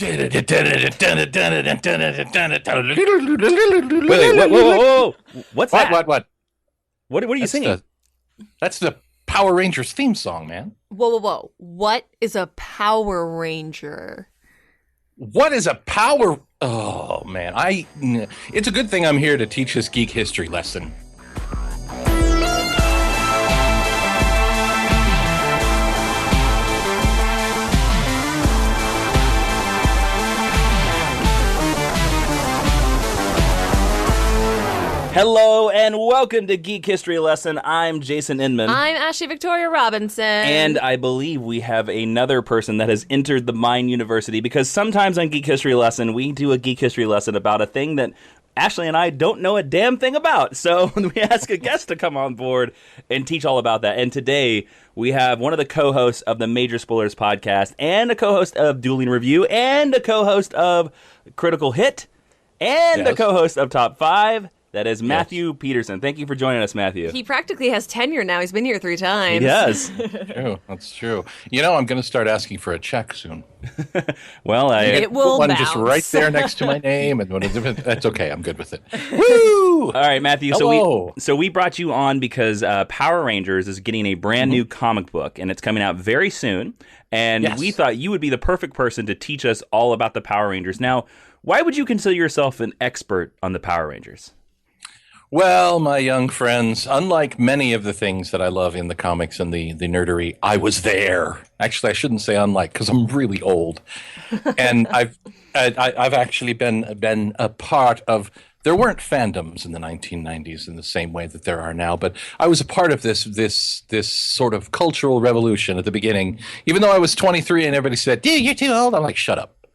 Wait, whoa. What's that? What are you singing? That's the Power Rangers theme song, man. Whoa. What is a Power Ranger? What is a power? Oh, man. It's a good thing I'm here to teach this geek history lesson. Hello and welcome to Geek History Lesson. I'm Jason Inman. I'm Ashley Victoria Robinson. And I believe we have another person that has entered the Mind University, because sometimes on Geek History Lesson, we do a Geek History Lesson about a thing that Ashley and I don't know a damn thing about. So we ask a guest to come on board and teach all about that. And today we have one of the co-hosts of the Major Spoilers podcast, and a co-host of Dueling Review, and a co-host of Critical Hit, and a co-host of Top 5. That is Matthew Peterson. Thank you for joining us, Matthew. He practically has tenure now. He's been here 3 times. He does. True. That's true. You know, I'm going to start asking for a check soon. Well, it will one bounce. Just right there next to my name, and that's okay. I'm good with it. Woo! All right, Matthew. Hello. So we brought you on because Power Rangers is getting a brand new comic book, and it's coming out very soon. And we thought you would be the perfect person to teach us all about the Power Rangers. Now, why would you consider yourself an expert on the Power Rangers? Well, my young friends, unlike many of the things that I love in the comics and the nerdery, I was there. Actually, I shouldn't say unlike, because I'm really old, and I've actually been a part of. There weren't fandoms in the 1990s in the same way that there are now, but I was a part of this sort of cultural revolution at the beginning. Even though I was 23 and everybody said, "Dude, you're too old," I'm like, "Shut up,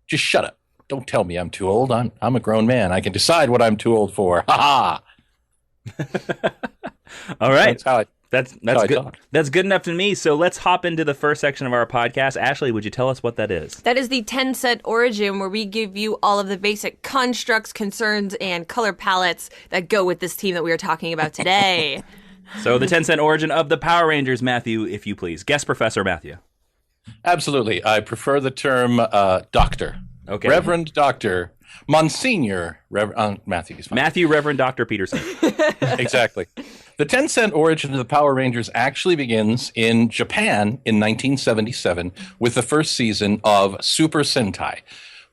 just shut up." Don't tell me I'm too old. I'm a grown man. I can decide what I'm too old for. Ha ha. All right. That's good. That's good enough to me. So let's hop into the first section of our podcast. Ashley, would you tell us what that is? That is the 10-cent origin, where we give you all of the basic constructs, concerns, and color palettes that go with this team that we are talking about today. So the 10-cent origin of the Power Rangers, Matthew, if you please. Guest Professor Matthew. Absolutely. I prefer the term doctor. Okay. Reverend Doctor, Monsignor, Matthew's fine. Matthew Reverend Dr. Peterson. Exactly. The 10-cent origin of the Power Rangers actually begins in Japan in 1977 with the first season of Super Sentai,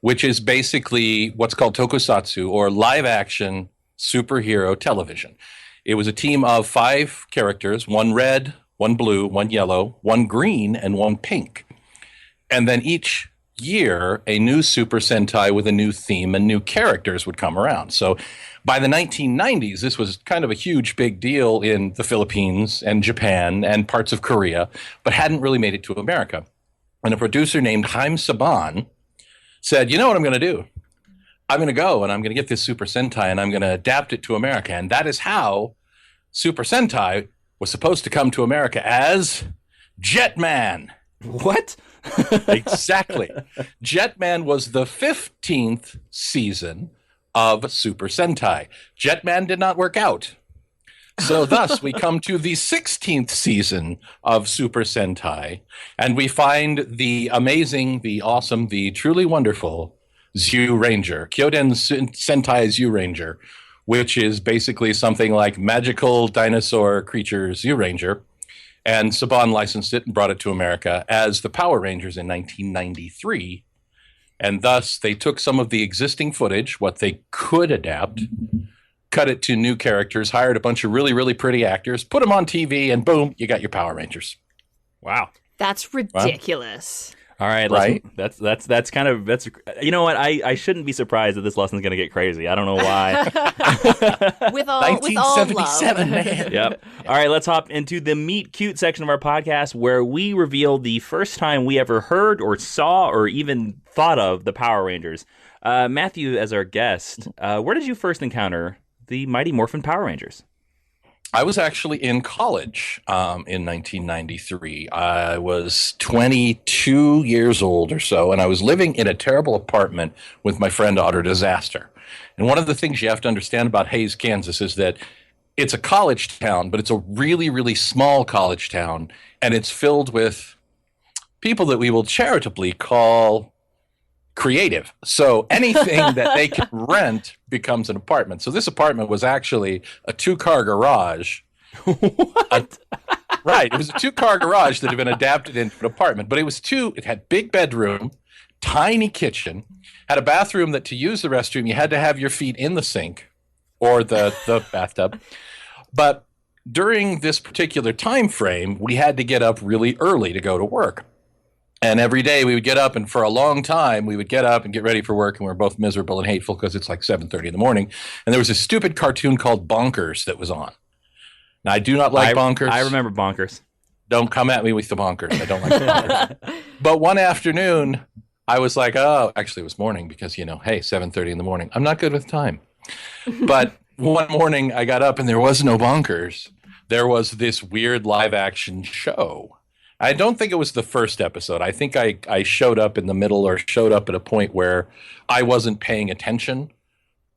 which is basically what's called tokusatsu, or live-action superhero television. It was a team of 5 characters, 1 red, 1 blue, 1 yellow, 1 green, and 1 pink. And then each year, a new Super Sentai with a new theme and new characters would come around. So by the 1990s, this was kind of a huge big deal in the Philippines and Japan and parts of Korea, but hadn't really made it to America. And a producer named Haim Saban said, you know what I'm going to do? I'm going to go and I'm going to get this Super Sentai and I'm going to adapt it to America. And that is how Super Sentai was supposed to come to America as Jetman. What? Exactly. Jetman was the 15th season of Super Sentai. Jetman did not work out. So thus we come to the 16th season of Super Sentai, and we find the amazing, the awesome, the truly wonderful Zyuranger, Kyoden Sentai Zyuranger, which is basically something like magical dinosaur creature Zyuranger. And Saban licensed it and brought it to America as the Power Rangers in 1993. And thus, they took some of the existing footage, what they could adapt, cut it to new characters, hired a bunch of really, really pretty actors, put them on TV, and boom, you got your Power Rangers. Wow. That's ridiculous. All right, right? That's kind of, you know what, I shouldn't be surprised that this lesson's going to get crazy. I don't know why. with all 1977, love. man. Yep. All right, let's hop into the Meet Cute section of our podcast, where we reveal the first time we ever heard or saw or even thought of the Power Rangers. Matthew, as our guest, where did you first encounter the Mighty Morphin Power Rangers? I was actually in college in 1993. I was 22 years old or so, and I was living in a terrible apartment with my friend Otter Disaster. And one of the things you have to understand about Hays, Kansas is that it's a college town, but it's a really, really small college town, and it's filled with people that we will charitably call creative. So anything that they can rent becomes an apartment. So this apartment was actually a 2-car garage. What? Right. It was a 2-car garage that had been adapted into an apartment, but it had big bedroom, tiny kitchen, had a bathroom that to use the restroom, you had to have your feet in the sink or the bathtub. But during this particular time frame, we had to get up really early to go to work. And every day we would get up, and for a long time we would get up and get ready for work, and we were both miserable and hateful because it's like 7:30 in the morning. And there was a stupid cartoon called Bonkers that was on. Now, I do not like Bonkers. I remember Bonkers. Don't come at me with the Bonkers. I don't like the Bonkers. But one afternoon, I was like, oh, actually it was morning because, hey, 7:30 in the morning. I'm not good with time. But one morning I got up and there was no Bonkers. There was this weird live action show. I don't think it was the first episode. I think I showed up in the middle or showed up at a point where I wasn't paying attention.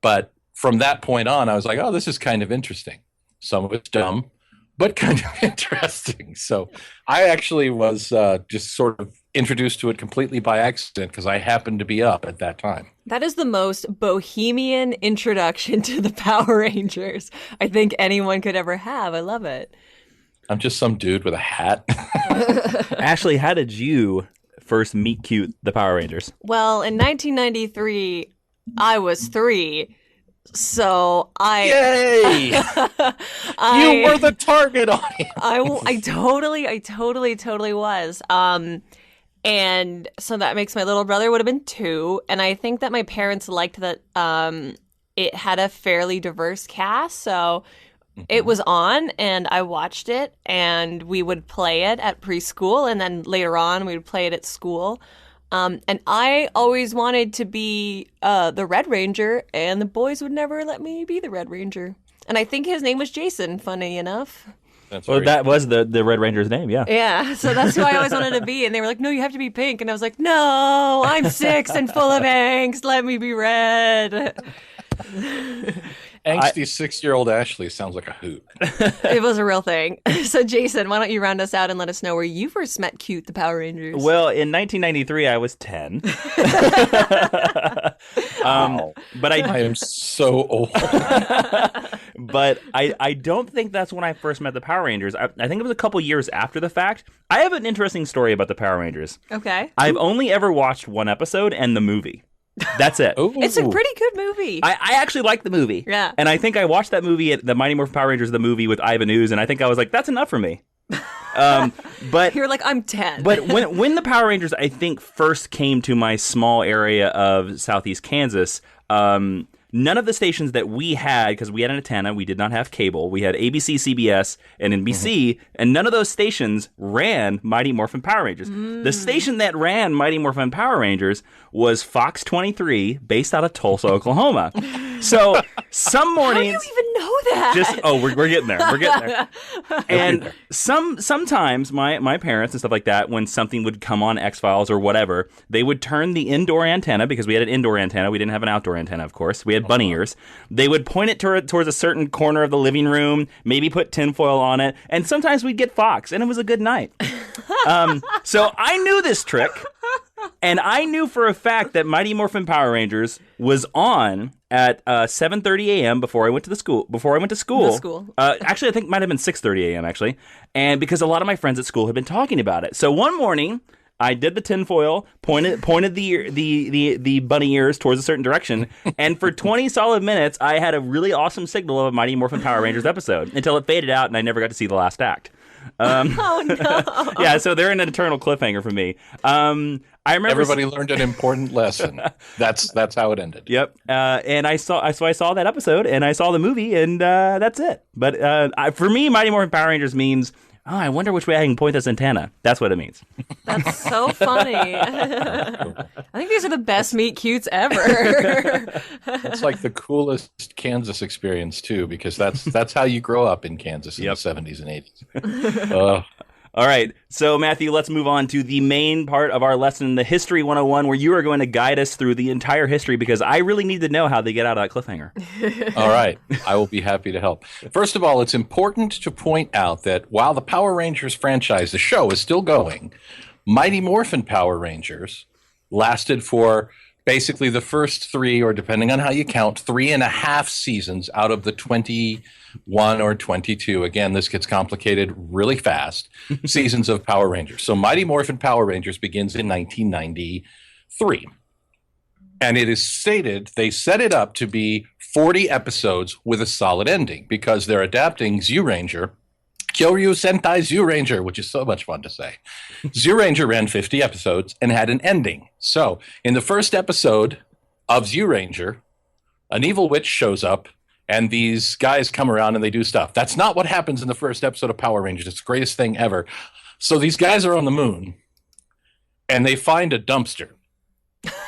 But from that point on, I was like, oh, this is kind of interesting. Some of it's dumb, but kind of interesting. So I actually was just sort of introduced to it completely by accident because I happened to be up at that time. That is the most bohemian introduction to the Power Rangers I think anyone could ever have. I love it. I'm just some dude with a hat. Ashley, how did you first meet cute the Power Rangers? Well, in 1993, I was 3. So Yay! You were the target audience. I totally was. And so that makes my little brother would have been 2. And I think that my parents liked that it had a fairly diverse cast. So it was on and I watched it and we would play it at preschool. And then later on we would play it at school. And I always wanted to be the Red Ranger, and the boys would never let me be the Red Ranger. And I think his name was Jason, funny enough. That was the Red Ranger's name, yeah. Yeah, so that's who I always wanted to be. And they were like, no, you have to be pink. And I was like, no, I'm 6 and full of angst. Let me be red. Angsty 6-year-old Ashley sounds like a hoot. It was a real thing. So, Jason, why don't you round us out and let us know where you first met Cute the Power Rangers? Well, in 1993, I was 10. But I am so old. But I don't think that's when I first met the Power Rangers. I think it was a couple years after the fact. I have an interesting story about the Power Rangers. Okay. I've only ever watched one episode and the movie. That's it. It's a pretty good movie. I actually like the movie. Yeah. And I think I watched that movie, the Mighty Morphin Power Rangers, the movie with Ivan Ooze, and I think I was like, that's enough for me. But you're like, I'm 10. But when the Power Rangers, I think, first came to my small area of southeast Kansas, none of the stations that we had, because we had an antenna, we did not have cable. We had ABC, CBS, and NBC, and none of those stations ran Mighty Morphin Power Rangers. The station that ran Mighty Morphin Power Rangers was Fox 23, based out of Tulsa, Oklahoma. So some mornings, how do you even know that? We're getting there. We're getting there. And sometimes my parents and stuff like that, when something would come on X-Files or whatever, they would turn the indoor antenna, because we had an indoor antenna. We didn't have an outdoor antenna, of course. We had bunny ears. They would point it towards a certain corner of the living room, maybe put tinfoil on it, and sometimes we'd get Fox, and it was a good night. So I knew this trick, and I knew for a fact that Mighty Morphin Power Rangers was on at 7:30 a.m. before I went to school. Actually, I think it might have been 6:30 a.m. actually, and because a lot of my friends at school had been talking about it. So one morning, I did the tinfoil, pointed the bunny ears towards a certain direction, and for 20 solid minutes, I had a really awesome signal of a Mighty Morphin Power Rangers episode until it faded out, and I never got to see the last act. Oh no! Yeah, so they're an eternal cliffhanger for me. I remember everybody learned an important lesson. That's how it ended. Yep. And I saw that episode, and I saw the movie, and that's it. But for me, Mighty Morphin Power Rangers means, oh, I wonder which way I can point this antenna. That's what it means. That's so funny. I think these are the best meet cutes ever. It's like the coolest Kansas experience too, because that's how you grow up in Kansas in the 70s and 80s. All right. So, Matthew, let's move on to the main part of our lesson, the History 101, where you are going to guide us through the entire history, because I really need to know how they get out of that cliffhanger. All right. I will be happy to help. First of all, it's important to point out that while the Power Rangers franchise, the show, is still going, Mighty Morphin Power Rangers lasted for basically the first three, or depending on how you count, 3.5 seasons out of the 21 or 22. Again, this gets complicated really fast. Seasons of Power Rangers. So Mighty Morphin Power Rangers begins in 1993. And it is stated they set it up to be 40 episodes with a solid ending because they're adapting Zyuranger, Kyoryu Sentai Zyuranger, which is so much fun to say. Zyuranger ran 50 episodes and had an ending. So in the first episode of Zyuranger, an evil witch shows up and these guys come around and they do stuff. That's not what happens in the first episode of Power Rangers. It's the greatest thing ever. So these guys are on the moon and they find a dumpster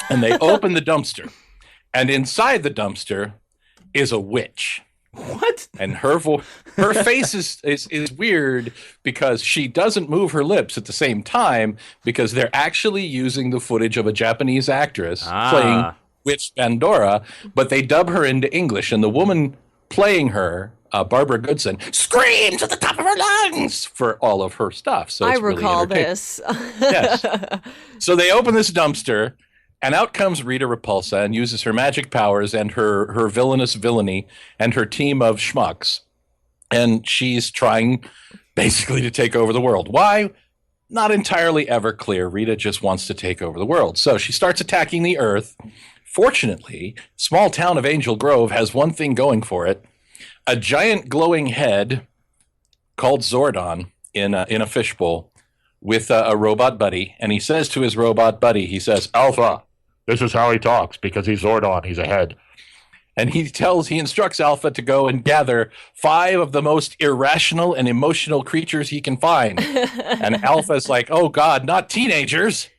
and they open the dumpster, and inside the dumpster is a witch. What? And her face is weird because she doesn't move her lips at the same time because they're actually using the footage of a Japanese actress playing Witch Pandora, but they dub her into English, and the woman playing her, Barbara Goodson, screams at the top of her lungs for all of her stuff. So it's I recall really this. Yes. So they open this dumpster, and out comes Rita Repulsa and uses her magic powers and her villainous villainy and her team of schmucks. And she's trying basically to take over the world. Why? Not entirely ever clear. Rita just wants to take over the world. So she starts attacking the Earth. Fortunately, small town of Angel Grove has one thing going for it. A giant glowing head called Zordon in a fishbowl with a robot buddy. And he says to his robot buddy, he says, Alpha, this is how he talks because he's Zordon. He's a head. And he instructs Alpha to go and gather 5 of the most irrational and emotional creatures he can find. And Alpha's like, oh, God, not teenagers.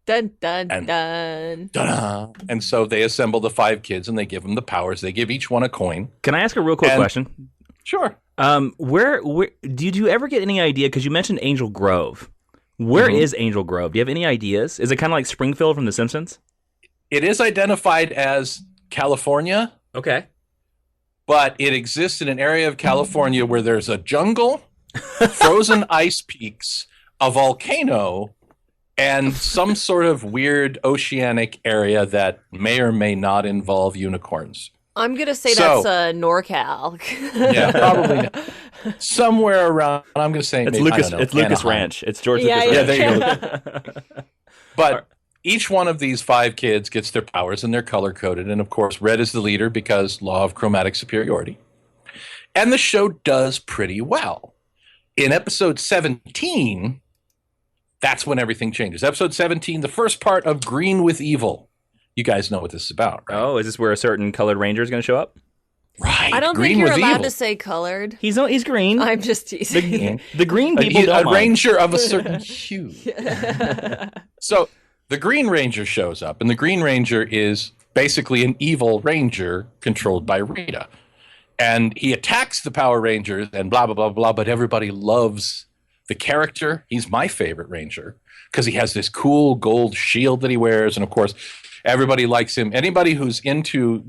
Dun, dun, dun. And so they assemble the 5 kids and they give them the powers. They give each one a coin. Can I ask a real quick question? Sure. Where did you ever get any idea? Because you mentioned Angel Grove. Where is Angel Grove? Do you have any ideas? Is it kind of like Springfield from The Simpsons? It is identified as California. Okay. But it exists in an area of California where there's a jungle, frozen ice peaks, a volcano, and some sort of weird oceanic area that may or may not involve unicorns. I'm going to say that's NorCal. Yeah, probably not. Somewhere around, I'm going to say it's maybe, Lucas. It's Lucas Ranch. It's George Lucas Ranch. Yeah, there you go. But each one of these 5 kids gets their powers and they're color-coded. And, of course, red is the leader because law of chromatic superiority. And the show does pretty well. In episode 17, that's when everything changes. Episode 17, the first part of Green with Evil. You guys know what this is about, right? Oh, is this where a certain colored ranger is going to show up? Right. I don't Green think you're with allowed evil. to say colored. He's green. I'm just teasing. The green people don't a mind. ranger of a certain hue. So the Green Ranger shows up, and the Green Ranger is basically an evil ranger controlled by Rita. And he attacks the Power Rangers and blah, blah, blah, blah, but everybody loves the character. He's my favorite ranger because he has this cool gold shield that he wears, and of course, everybody likes him. Anybody who's into,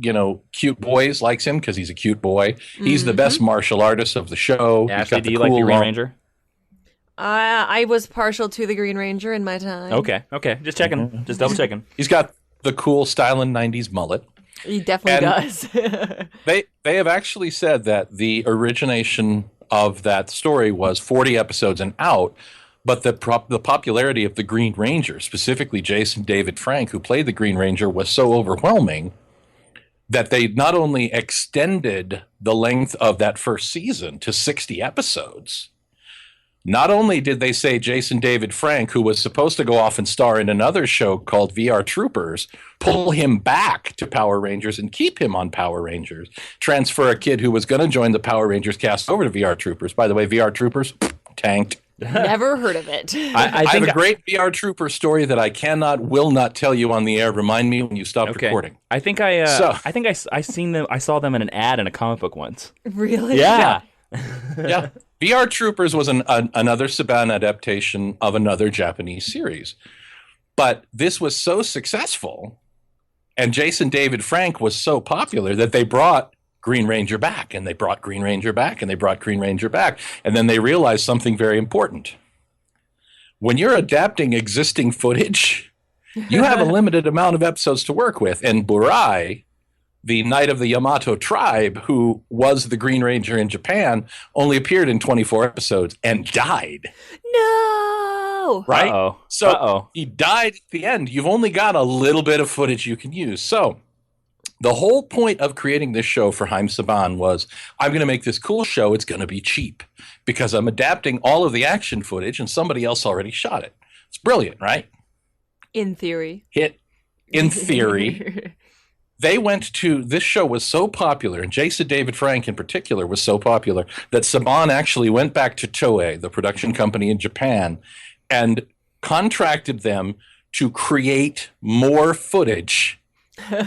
cute boys likes him because he's a cute boy. He's the best martial artist of the show. Ashley, do you like the Green Ranger? I was partial to the Green Ranger in my time. Okay. Just checking. Just double checking. He's got the cool styling 90s mullet. He definitely does. They have actually said that the origination of that story was 40 episodes and out, but the popularity of the Green Ranger, specifically Jason David Frank, who played the Green Ranger, was so overwhelming that they not only extended the length of that first season to 60 episodes, not only did they say Jason David Frank, who was supposed to go off and star in another show called VR Troopers, pull him back to Power Rangers and keep him on Power Rangers, transfer a kid who was going to join the Power Rangers cast over to VR Troopers. By the way, VR Troopers, tanked. Never heard of it. I have a great VR Trooper story that I will not tell you on the air. Remind me when you stop recording. I think I seen them. I saw them in an ad in a comic book once. Really? Yeah. Yeah. VR Troopers was another Saban adaptation of another Japanese series. But this was so successful, and Jason David Frank was so popular that they brought Green Ranger back, and they brought Green Ranger back, and they brought Green Ranger back. And then they realized something very important. When you're adapting existing footage, You have a limited amount of episodes to work with. And Burai, the knight of the Yamato tribe, who was the Green Ranger in Japan, only appeared in 24 episodes and died. No! Right? Uh-oh. So Uh-oh. he died at the end. You've only got a little bit of footage you can use. So the whole point of creating this show for Haim Saban was, I'm going to make this cool show. It's going to be cheap because I'm adapting all of the action footage and somebody else already shot it. It's brilliant, right? In theory. In theory. This show was so popular, and Jason David Frank in particular was so popular, that Saban actually went back to Toei, the production company in Japan, and contracted them to create more footage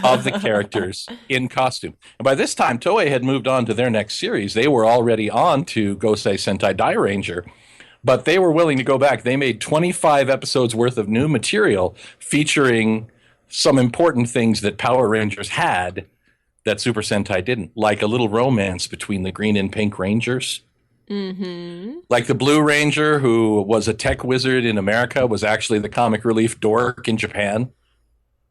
of the characters in costume. And by this time, Toei had moved on to their next series. They were already on to Gosei Sentai Dai Ranger, but they were willing to go back. They made 25 episodes worth of new material featuring some important things that Power Rangers had that Super Sentai didn't, like a little romance between the Green and Pink Rangers. Mm-hmm. Like the Blue Ranger, who was a tech wizard in America, was actually the comic relief dork in Japan.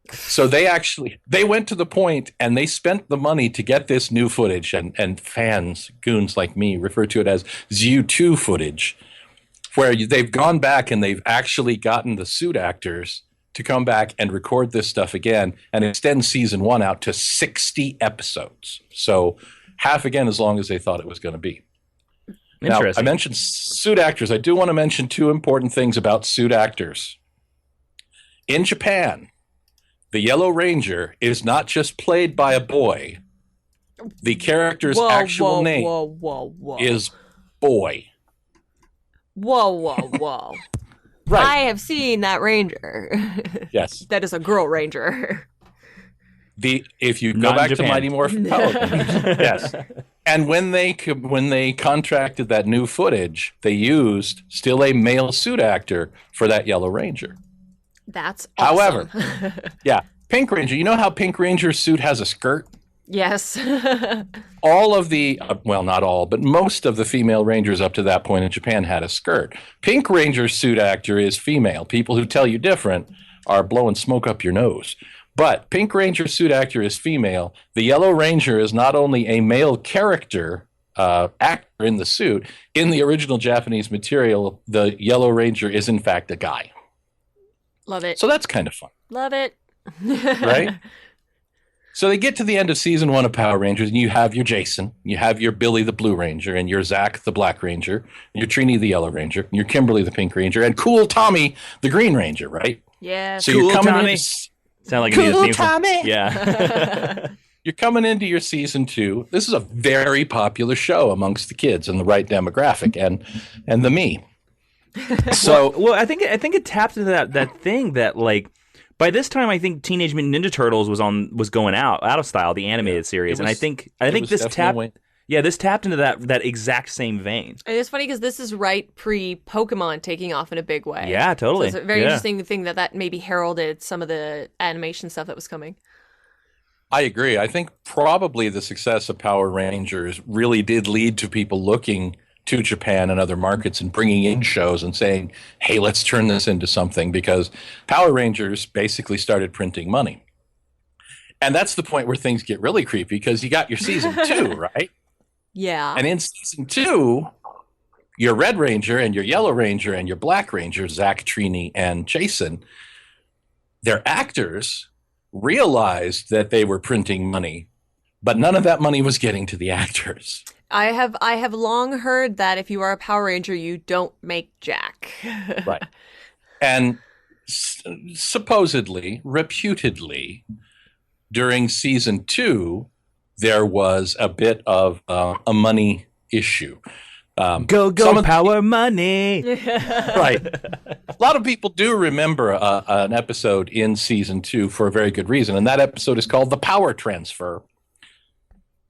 So they went to the point and they spent the money to get this new footage, and fans, goons like me, refer to it as ZU2 footage, where they've gone back and they've actually gotten the suit actors to come back and record this stuff again and extend season 1 out to 60 episodes. So half again as long as they thought it was going to be. Now, I mentioned suit actors. I do want to mention 2 important things about suit actors. In Japan, the Yellow Ranger is not just played by a boy. The character's actual name is Boy. Whoa. Right. I have seen that ranger. Yes. That is a girl ranger. If you go Not in back to Japan. Mighty Morphin Power Rangers, yes. And when they contracted that new footage, they used still a male suit actor for that Yellow Ranger. That's awesome. However, yeah, Pink Ranger. You know how Pink Ranger's suit has a skirt? Yes. All of the, well, not all, but most of the female Rangers up to that point in Japan had a skirt. Pink Ranger's suit actor is female. People who tell you different are blowing smoke up your nose. But Pink Ranger's suit actor is female. The Yellow Ranger is not only a male character, actor in the suit. In the original Japanese material, the Yellow Ranger is in fact a guy. Love it. So that's kind of fun. Love it. Right? So they get to the end of season 1 of Power Rangers, and you have your Jason, you have your Billy the Blue Ranger, and your Zach the Black Ranger, and your Trini the Yellow Ranger, and your Kimberly the Pink Ranger, and Cool Tommy the Green Ranger, right? Yeah. So Cool you're coming Tommy. in, Sound like Cool a Tommy. Yeah. You're coming into your season 2. This is a very popular show amongst the kids and the right demographic, and the me. So well, I think it tapped into that thing that, like, by this time I think Teenage Mutant Ninja Turtles was going out of style, the animated series, and I think this tapped into that exact same vein. And it's funny because this is right pre-Pokemon taking off in a big way. Yeah, totally. So it's a very interesting thing that maybe heralded some of the animation stuff that was coming. I agree. I think probably the success of Power Rangers really did lead to people looking to Japan and other markets and bringing in shows and saying, hey, let's turn this into something, because Power Rangers basically started printing money. And that's the point where things get really creepy, because you got your season 2, right? Yeah. And in season 2, your Red Ranger and your Yellow Ranger and your Black Ranger, Zach, Trini, and Jason, their actors realized that they were printing money, but none of that money was getting to the actors. I have long heard that if you are a Power Ranger, you don't make jack. Right. And supposedly, reputedly, during season 2, there was a bit of a money issue. Go Power Money. Right. A lot of people do remember an episode in season 2 for a very good reason, and that episode is called The Power Transfer.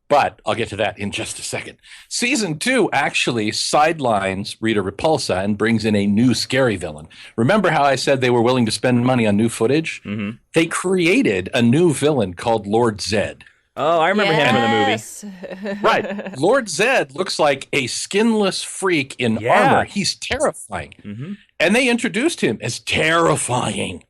But I'll get to that in just a second. Season 2 actually sidelines Rita Repulsa and brings in a new scary villain. Remember how I said they were willing to spend money on new footage? Mm-hmm. They created a new villain called Lord Zed. Oh, I remember him from the movie. Right. Lord Zed looks like a skinless freak in armor. He's terrifying. Mm-hmm. And they introduced him as terrifying.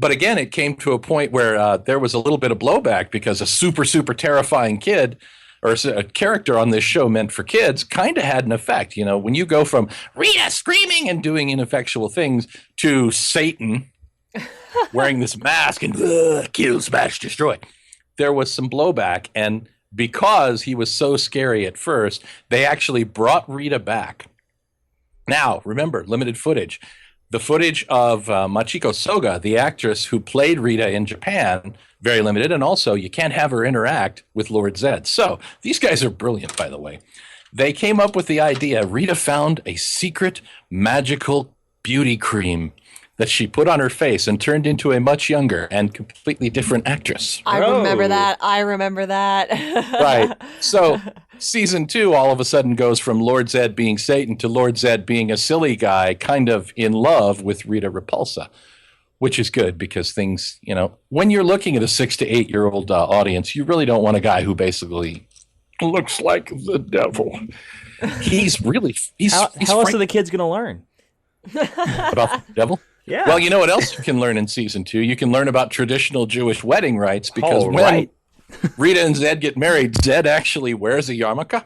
But again, it came to a point where there was a little bit of blowback because a super, super terrifying kid or a character on this show meant for kids kind of had an effect. You know, when you go from Rita screaming and doing ineffectual things to Satan wearing this mask and kill, smash, destroy, there was some blowback. And because he was so scary at first, they actually brought Rita back. Now, remember, limited footage. The footage of Machiko Soga, the actress who played Rita in Japan, very limited. And also, you can't have her interact with Lord Zed. So these guys are brilliant, by the way. They came up with the idea. Rita found a secret magical beauty cream that she put on her face and turned into a much younger and completely different actress. I remember that. Right. So season 2 all of a sudden goes from Lord Zed being Satan to Lord Zed being a silly guy kind of in love with Rita Repulsa, which is good because things, you know, when you're looking at a 6 to 8 year old audience, you really don't want a guy who basically looks like the devil. He's really, how else are the kids going to learn? About the devil? Yeah. Well, you know what else you can learn in season 2? You can learn about traditional Jewish wedding rites because when Rita and Zed get married, Zed actually wears a yarmulke.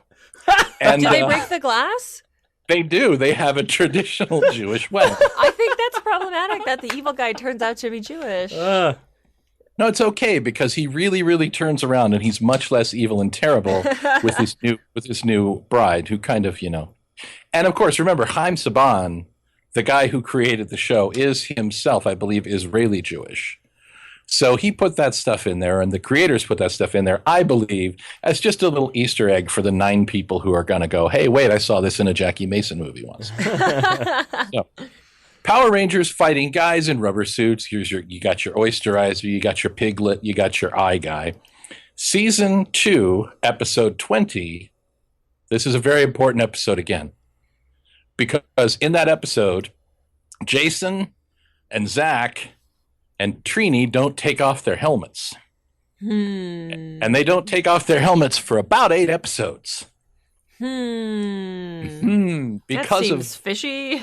And do they break the glass? They do. They have a traditional Jewish wedding. I think that's problematic that the evil guy turns out to be Jewish. No, it's okay because he really, really turns around and he's much less evil and terrible with his new bride who kind of, you know. And of course, remember, Chaim Saban, the guy who created the show, is himself, I believe, Israeli Jewish. So he put that stuff in there, and the creators put that stuff in there, I believe, as just a little Easter egg for the 9 people who are going to go, hey, wait, I saw this in a Jackie Mason movie once. So, Power Rangers fighting guys in rubber suits. You got your Oysterizer, you got your Piglet, you got your Eye Guy. Season 2, episode 20, this is a very important episode again. Because in that episode, Jason and Zach and Trini don't take off their helmets. And they don't take off their helmets for about 8 episodes. Because that seems fishy.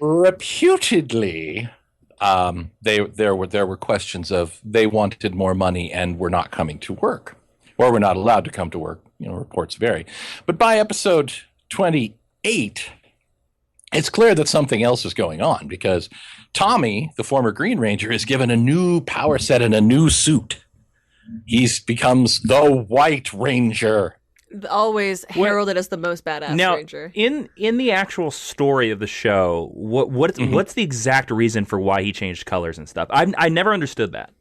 Reputedly, there were questions of they wanted more money and were not coming to work. Or were not allowed to come to work. You know, reports vary. But by episode 28... it's clear that something else is going on because Tommy, the former Green Ranger, is given a new power set and a new suit. He becomes the White Ranger. Always heralded as the most badass Ranger. In the actual story of the show, what's the exact reason for why he changed colors and stuff? I never understood that.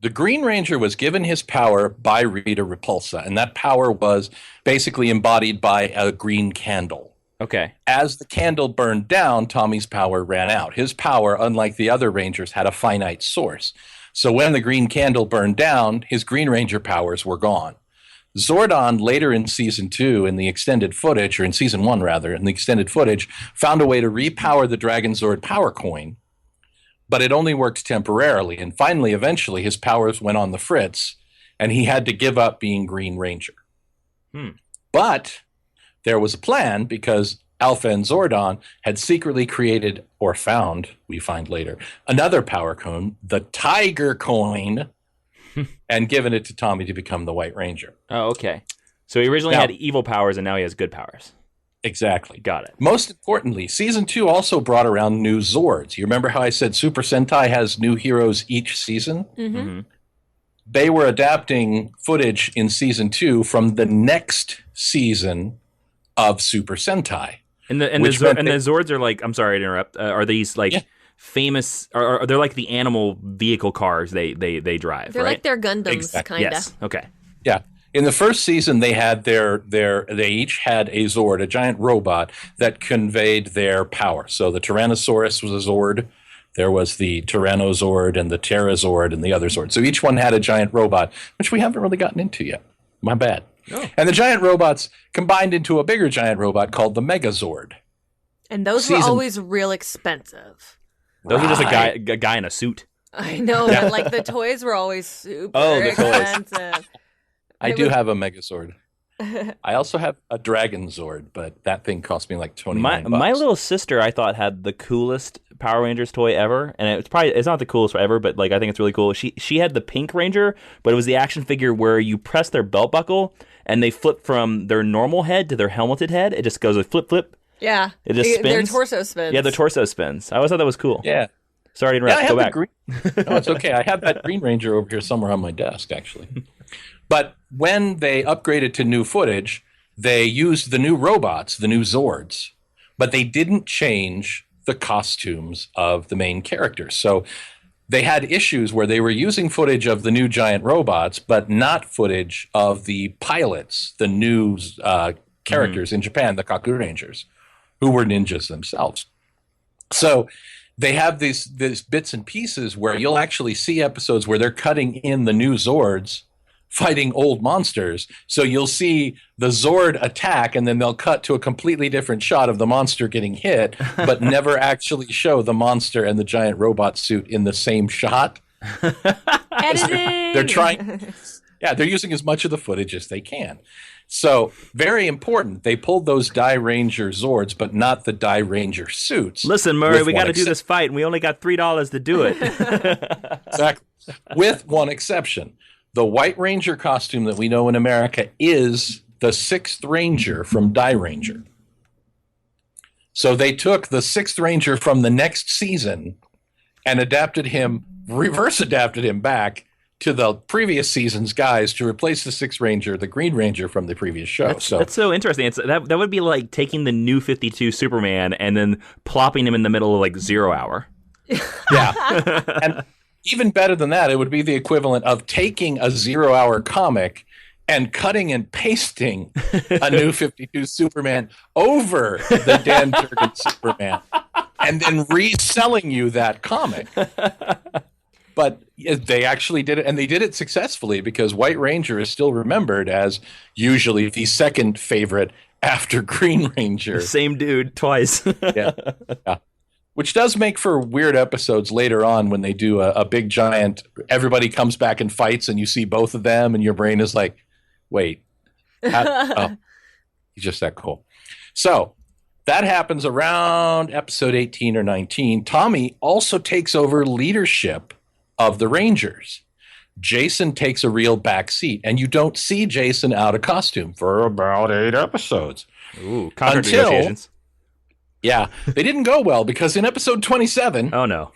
The Green Ranger was given his power by Rita Repulsa, and that power was basically embodied by a green candle. Okay. As the candle burned down, Tommy's power ran out. His power, unlike the other Rangers, had a finite source. So when the green candle burned down, his Green Ranger powers were gone. Zordon, later in season 2, in the extended footage, or in season 1 rather, in the extended footage, found a way to repower the Dragon Zord power coin, but it only worked temporarily. And finally, eventually, his powers went on the fritz, and he had to give up being Green Ranger. But there was a plan because Alpha and Zordon had secretly created, or found, we find later, another power cone, the Tiger Coin, and given it to Tommy to become the White Ranger. Oh, okay. So he originally had evil powers and now he has good powers. Exactly. Got it. Most importantly, season 2 also brought around new Zords. You remember how I said Super Sentai has new heroes each season? They were adapting footage in season 2 from the next season of Super Sentai. And the Zords are like, I'm sorry to interrupt, are these like famous, are they're like the animal vehicle cars they drive, They're right? like their Gundams, kind of. Yes, okay. Yeah. In the first season, they had they each had a Zord, a giant robot that conveyed their power. So the Tyrannosaurus was a Zord. There was the Tyrannosaurus and the Pterazord and the other Zord. So each one had a giant robot, which we haven't really gotten into yet. My bad. Oh. And the giant robots combined into a bigger giant robot called the Megazord. And those were always real expensive. Those were just a guy in a suit. I know, but like the toys were always super expensive. I do have a Megazord. I also have a Dragon Zord, but that thing cost me like 29 bucks. My little sister, I thought, had the coolest Power Rangers toy ever, and it's not the coolest ever, but like I think it's really cool. She had the Pink Ranger, but it was the action figure where you press their belt buckle and they flip from their normal head to their helmeted head. It just goes like flip flip. Yeah, it just spins. Their torso spins. Yeah, the torso spins. I always thought that was cool. Yeah. Sorry to interrupt. Go back. No, it's okay. I have that Green Ranger over here somewhere on my desk, actually. But when they upgraded to new footage, they used the new robots, the new Zords, but they didn't change the costumes of the main characters. So they had issues where they were using footage of the new giant robots, but not footage of the pilots, the new characters in Japan, the Kaku Rangers, who were ninjas themselves. So they have these bits and pieces where you'll actually see episodes where they're cutting in the new Zords fighting old monsters. So you'll see the Zord attack, and then they'll cut to a completely different shot of the monster getting hit, but never actually show the monster and the giant robot suit in the same shot. Editing! They're trying. Yeah, they're using as much of the footage as they can. So, very important. They pulled those Die Ranger Zords, but not the Die Ranger suits. Listen, Murray, we got to do this fight, and we only got $3 to do it. Exactly. With one exception. The White Ranger costume that we know in America is the 6th Ranger from Die Ranger. So they took the 6th Ranger from the next season and reverse adapted him back to the previous season's guys to replace the 6th Ranger, the Green Ranger from the previous show. That's so interesting. That would be like taking the new 52 Superman and then plopping him in the middle of like 0 Hour. Yeah. And even better than that, it would be the equivalent of taking a 0 Hour comic and cutting and pasting a new 52 Superman over the Dan Jurgens Superman and then reselling you that comic. But they actually did it, and they did it successfully because White Ranger is still remembered as usually the second favorite after Green Ranger. Same dude twice. Yeah. Which does make for weird episodes later on when they do a big giant, everybody comes back and fights and you see both of them and your brain is like, wait, he's just that cool. So that happens around episode 18 or 19. Tommy also takes over leadership of the Rangers. Jason takes a real back seat, and you don't see Jason out of costume for about 8 episodes. Ooh, contract negotiations. Yeah, they didn't go well because in episode 27, oh no,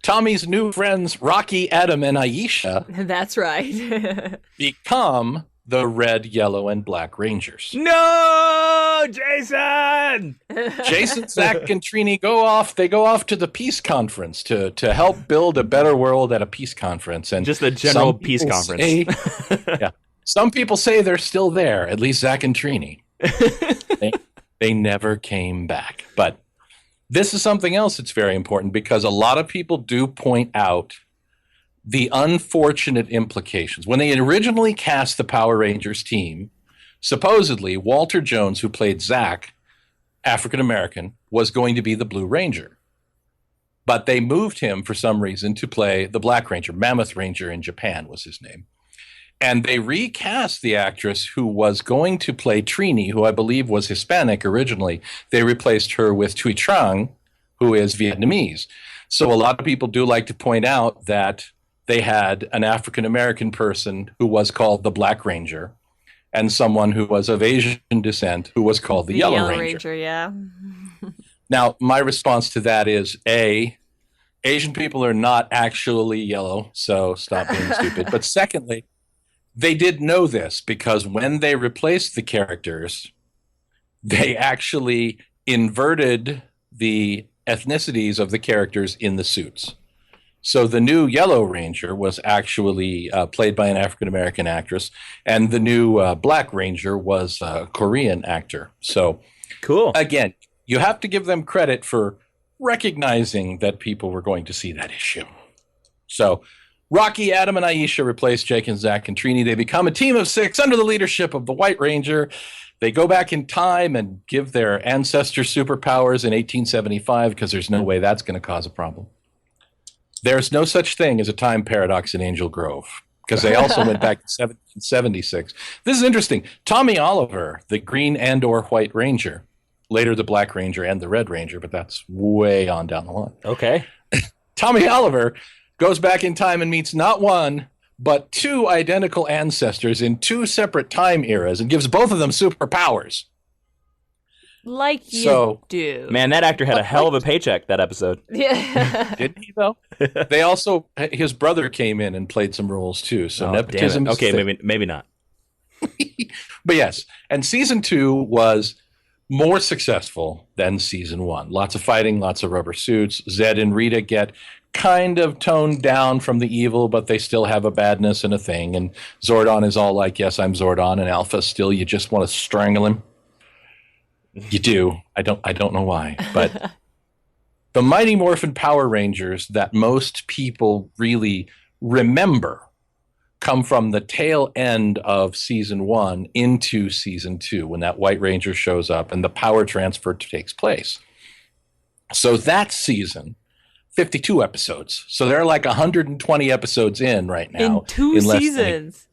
Tommy's new friends Rocky, Adam, and Aisha That's right. become the Red, Yellow, and Black Rangers. No, Jason! Jason, Zach, and Trini go off to the peace conference to help build a better world at a peace conference. And just a general peace conference. Yeah. Some people say they're still there, at least Zach and Trini. They never came back. But this is something else that's very important because a lot of people do point out the unfortunate implications. When they originally cast the Power Rangers team, supposedly Walter Jones, who played Zach, African-American, was going to be the Blue Ranger. But they moved him for some reason to play the Black Ranger. Mammoth Ranger in Japan was his name. And they recast the actress who was going to play Trini, who I believe was Hispanic originally. They replaced her with Thuy Trang, who is Vietnamese. So a lot of people do like to point out that they had an African-American person who was called the Black Ranger and someone who was of Asian descent who was called the Yellow Ranger. Yeah. Now, my response to that is, A, Asian people are not actually yellow, so stop being stupid. But secondly, they did know this because when they replaced the characters, they actually inverted the ethnicities of the characters in the suits. So the new Yellow Ranger was actually played by an African-American actress, and the new Black Ranger was a Korean actor. So, cool. Again, you have to give them credit for recognizing that people were going to see that issue. So Rocky, Adam, and Aisha replace Jake and Zach and Trini. They become a team of 6 under the leadership of the White Ranger. They go back in time and give their ancestors superpowers in 1875 because there's no way that's going to cause a problem. There's no such thing as a time paradox in Angel Grove because they also went back to 1776. This is interesting. Tommy Oliver, the Green and or White Ranger, later the Black Ranger and the Red Ranger, but that's way on down the line. Okay. Tommy Oliver goes back in time and meets not one, but two identical ancestors in two separate time eras and gives both of them superpowers. Like you do. Man, that actor had a hell of a paycheck that episode. Yeah. Didn't he, though? They also, his brother came in and played some roles, too. So nepotism is okay, maybe not. But yes, and season 2 was more successful than season 1. Lots of fighting, lots of rubber suits. Zed and Rita get kind of toned down from the evil, but they still have a badness and a thing. And Zordon is all like, yes, I'm Zordon. And Alpha still, you just want to strangle him. You do. I don't know why. But the Mighty Morphin Power Rangers that most people really remember come from the tail end of season 1 into season 2, when that White Ranger shows up and the power transfer takes place. So that season, 52 episodes. So they're like 120 episodes in right now. In 2 seasons.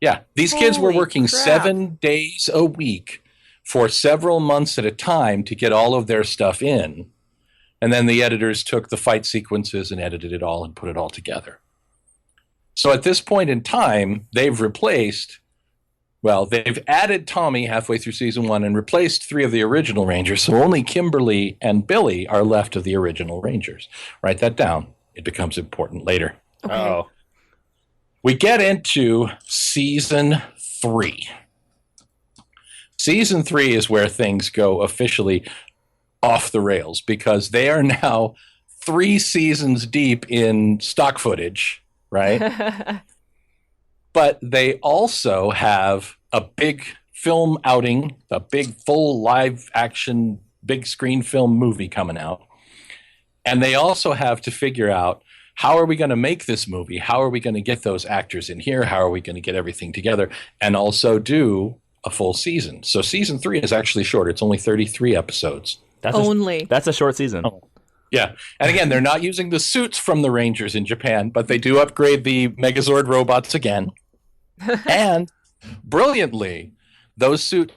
Yeah. These kids were Holy working crap. 7 days a week for several months at a time to get all of their stuff in. And then the editors took the fight sequences and edited it all and put it all together. So at this point in time, they've added Tommy halfway through season 1 and replaced 3 of the original Rangers. So only Kimberly and Billy are left of the original Rangers. Write that down. It becomes important later. Okay. Oh. We get into season 3. Season 3 is where things go officially off the rails, because they are now 3 seasons deep in stock footage, right? But they also have a big film outing, a big full live action, big screen film movie coming out. And they also have to figure out, how are we going to make this movie? How are we going to get those actors in here? How are we going to get everything together? And also do a full season. So season 3 is actually short. It's only 33 episodes. That's a short season. Oh. Yeah. And again, they're not using the suits from the Rangers in Japan, but they do upgrade the Megazord robots again. And brilliantly, those suits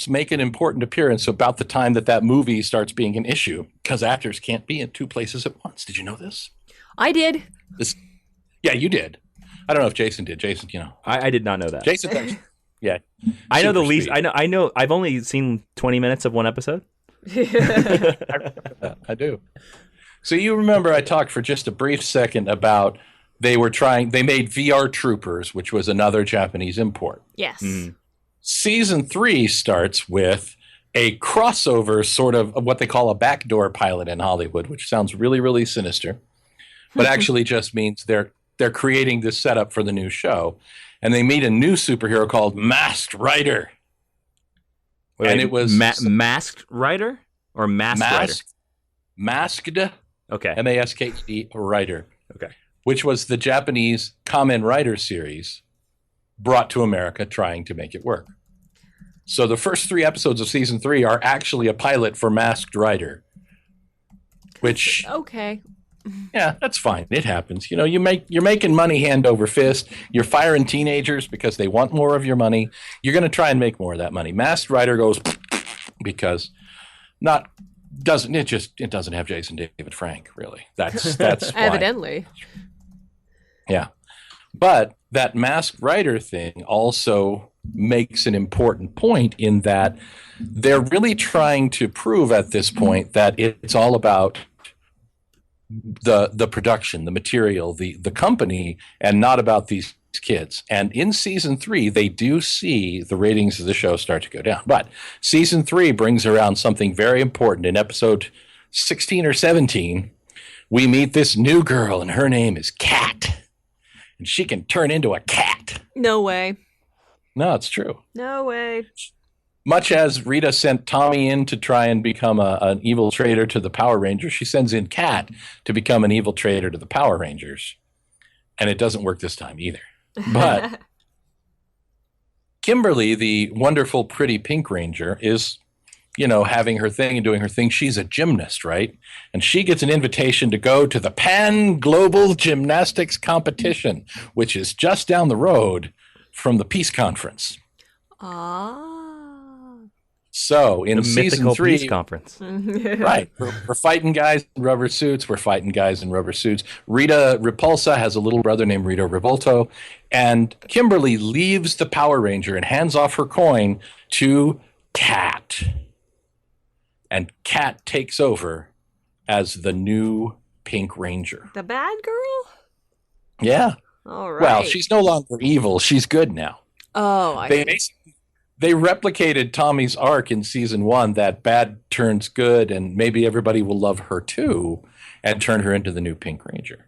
make an important appearance about the time that movie starts being an issue, because actors can't be in 2 places at once. Did you know this? I did. Yeah, you did. I don't know if Jason did. Jason, I did not know that. Jason does. Yeah. I know the least. Speed. I know. I've only seen 20 minutes of one episode. I do. So you remember I talked for just a brief second about they made VR Troopers, which was another Japanese import. Yes. Season 3 starts with a crossover, sort of what they call a backdoor pilot in Hollywood, which sounds really, really sinister, but actually just means they're creating this setup for the new show. And they meet a new superhero called Masked Rider. It was Masked Rider or Masked Rider? Masked. Okay. M-A-S-K-E Rider. Okay. Which was the Japanese Kamen Rider series brought to America, trying to make it work. So the first 3 episodes of season 3 are actually a pilot for Masked Rider. Which Okay. Yeah, that's fine. It happens. You're making money hand over fist. You're firing teenagers because they want more of your money. You're going to try and make more of that money. Masked Rider goes because it doesn't have Jason David Frank, really. That's why. Evidently. Yeah. But that Masked Rider thing also makes an important point in that they're really trying to prove at this point that it's all about the production, the material, the company, and not about these kids. And in season 3, they do see the ratings of the show start to go down. But season 3 brings around something very important. In episode 16 or 17, we meet this new girl, and her name is Cat. And she can turn into a cat. No way. No, it's true. No way. Much as Rita sent Tommy in to try and become an evil traitor to the Power Rangers, she sends in Cat to become an evil traitor to the Power Rangers. And it doesn't work this time either. But Kimberly, the wonderful, pretty Pink Ranger, is having her thing and doing her thing. She's a gymnast, right? And she gets an invitation to go to the Pan Global Gymnastics Competition, which is just down the road from the Peace Conference. So in the season mythical 3, Peace Conference. right, we're fighting guys in rubber suits. Rita Repulsa has a little brother named Rita Revolto, and Kimberly leaves the Power Ranger and hands off her coin to Cat. And Cat takes over as the new Pink Ranger. The bad girl? Yeah. All right. Well, she's no longer evil. She's good now. Oh, I see. They replicated Tommy's arc in season 1 that bad turns good and maybe everybody will love her too and turn her into the new Pink Ranger.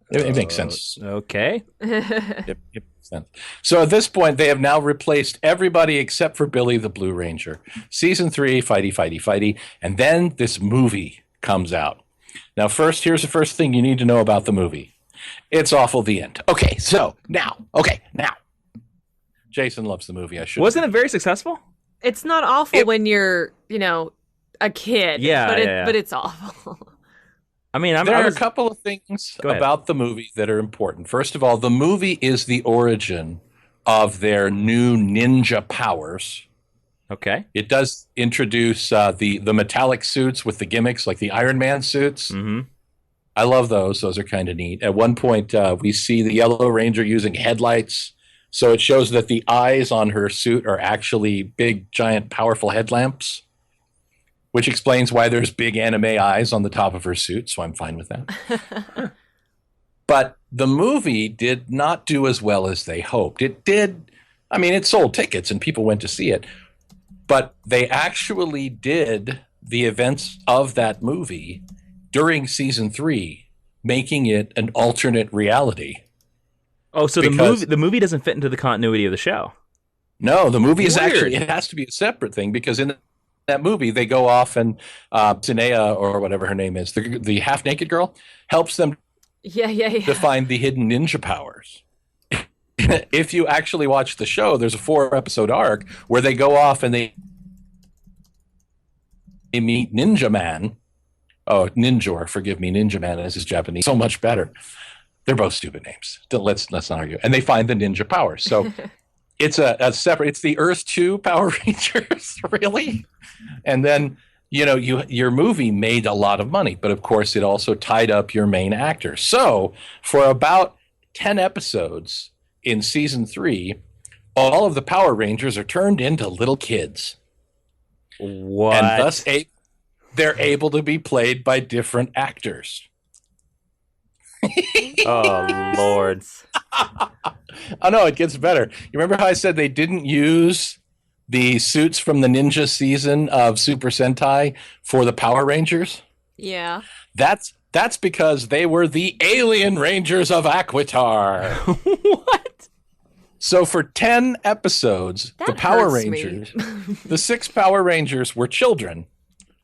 It makes sense. Okay. It makes sense. So at this point, they have now replaced everybody except for Billy the Blue Ranger. Season 3, fighty. And then this movie comes out. Now, here's the first thing you need to know about the movie. It's awful, the end. Okay, now. Jason loves the movie. Wasn't it very successful? It's not awful when you're, a kid. Yeah, but it's awful. I mean, there are a couple of things about the movie that are important. First of all, the movie is the origin of their new ninja powers. Okay. It does introduce the metallic suits with the gimmicks, like the Iron Man suits. Mm-hmm. I love those. Those are kind of neat. At one point, we see the Yellow Ranger using headlights. So it shows that the eyes on her suit are actually big, giant, powerful headlamps, which explains why there's big anime eyes on the top of her suit. So I'm fine with that. But the movie did not do as well as they hoped. It did. I mean, it sold tickets and people went to see it. But they actually did the events of that movie during season 3, making it an alternate reality. Oh, so the movie doesn't fit into the continuity of the show. No, the movie is actually, it has to be a separate thing because in that movie they go off and Tanea, or whatever her name is, the half-naked girl, helps them to find the hidden ninja powers. If you actually watch the show, there's a 4-episode arc where they go off and they meet Ninja Man. Oh, Ninjor, forgive me. Ninja Man is his Japanese. So much better. They're both stupid names. Let's not argue. And they find the ninja powers. So it's a separate. It's the Earth 2 Power Rangers, really. And then your movie made a lot of money, but of course it also tied up your main actor. So for about 10 episodes in season 3, all of the Power Rangers are turned into little kids. What? And thus they're able to be played by different actors. Oh, Lord. Oh, no, it gets better. You remember how I said they didn't use the suits from the ninja season of Super Sentai for the Power Rangers? Yeah. That's because they were the Alien Rangers of Aquitar. What? So for 10 episodes, the Power Rangers, the 6 Power Rangers were children,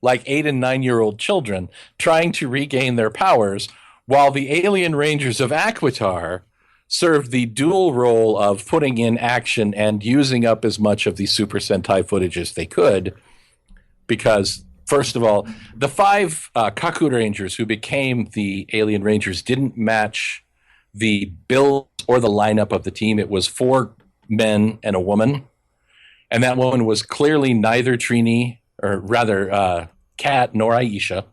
like 8 and 9-year-old children, trying to regain their powers, while the Alien Rangers of Aquitar served the dual role of putting in action and using up as much of the Super Sentai footage as they could. Because, first of all, the 5 Kaku Rangers who became the Alien Rangers didn't match the build or the lineup of the team. It was 4 men and a woman. And that woman was clearly neither Trini, or rather Kat, nor Aisha.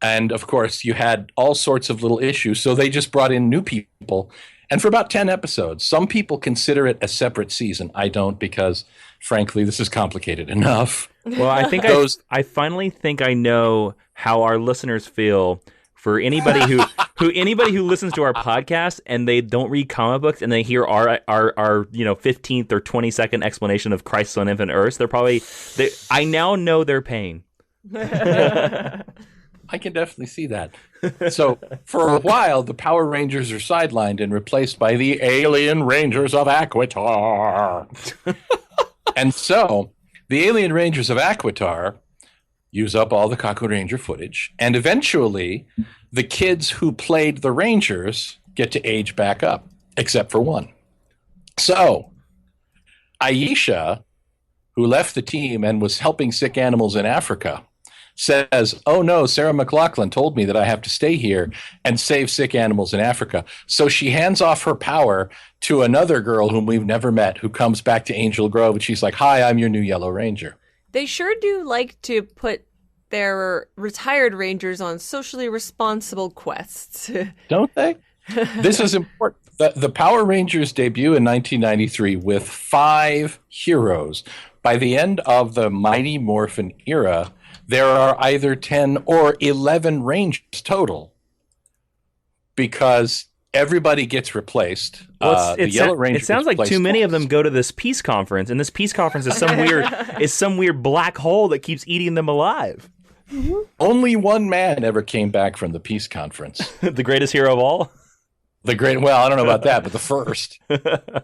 And, of course, you had all sorts of little issues. So they just brought in new people. And for about 10 episodes, some people consider it a separate season. I don't, because, frankly, this is complicated enough. Well, I think I finally think I know how our listeners feel for anybody who listens to our podcast and they don't read comic books and they hear our 15th or 22nd explanation of Crisis on Infinite Earths. I now know their pain. I can definitely see that. So for a while, the Power Rangers are sidelined and replaced by the Alien Rangers of Aquitar. And so the Alien Rangers of Aquitar use up all the Kaku Ranger footage. And eventually, the kids who played the Rangers get to age back up, except for one. So Aisha, who left the team and was helping sick animals in Africa, says, "Oh no, Sarah McLachlan told me that I have to stay here and save sick animals in Africa." So she hands off her power to another girl whom we've never met, who comes back to Angel Grove, and she's like, "Hi, I'm your new Yellow Ranger." They sure do like to put their retired rangers on socially responsible quests. Don't they? This is important. The Power Rangers debut in 1993 with 5 heroes. By the end of the Mighty Morphin era, there are either 10 or 11 Rangers total, because everybody gets replaced. Well, the Yellow Ranger it sounds like too many of them go to this peace conference, and this peace conference is some weird black hole that keeps eating them alive. Only one man ever came back from the peace conference. The greatest hero of all? Well, I don't know about that, but the first.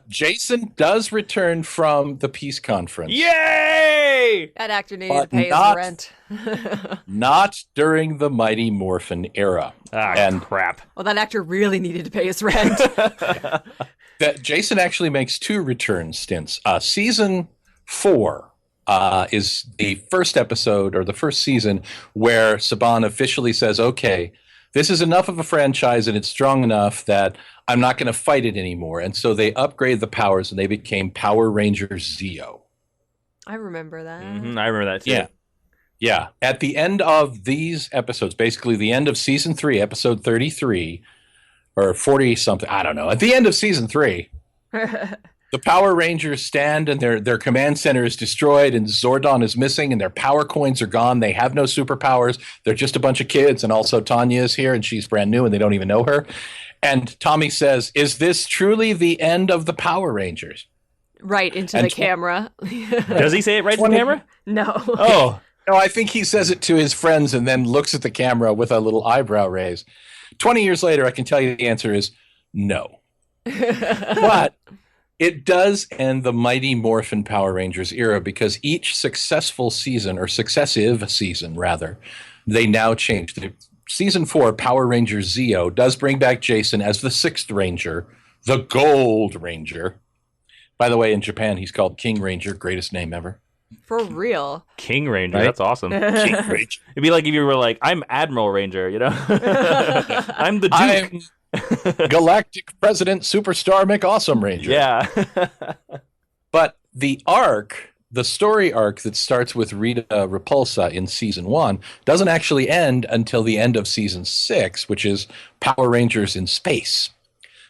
Jason does return from the peace conference. Yay! That actor needed But to pay his not- rent. Not during the Mighty Morphin era. Crap. Well, that actor really needed to pay his rent. That Jason actually makes 2 return stints. Season 4 is the first episode, or the first season, where Saban officially says, "Okay, this is enough of a franchise and it's strong enough that I'm not going to fight it anymore." And so they upgrade the powers and they became Power Rangers Zeo. I remember that. Mm-hmm, I remember that too. Yeah. At the end of these episodes, basically the end of season 3, episode 33, or 40 something, I don't know. At the end of season 3, the Power Rangers stand and their command center is destroyed and Zordon is missing and their power coins are gone. They have no superpowers. They're just a bunch of kids. And also Tanya is here and she's brand new and they don't even know her. And Tommy says, "Is this truly the end of the Power Rangers?" Right into the camera. Does he say it right to the camera? No. Oh. No, I think he says it to his friends and then looks at the camera with a little eyebrow raise. 20 years later, I can tell you the answer is no. But it does end the Mighty Morphin Power Rangers era, because each successive season, rather, they now change. Season 4, Power Rangers Zeo, does bring back Jason as the 6th Ranger, the Gold Ranger. By the way, in Japan, he's called King Ranger, greatest name ever. For real. King Ranger, Right? that's awesome. King Ranger. It'd be like if you were like, "I'm Admiral Ranger," you know? I'm the Duke. I'm Galactic President Superstar McAwesome Ranger. Yeah. But the story arc that starts with Rita Repulsa in season 1 doesn't actually end until the end of season 6, which is Power Rangers in Space.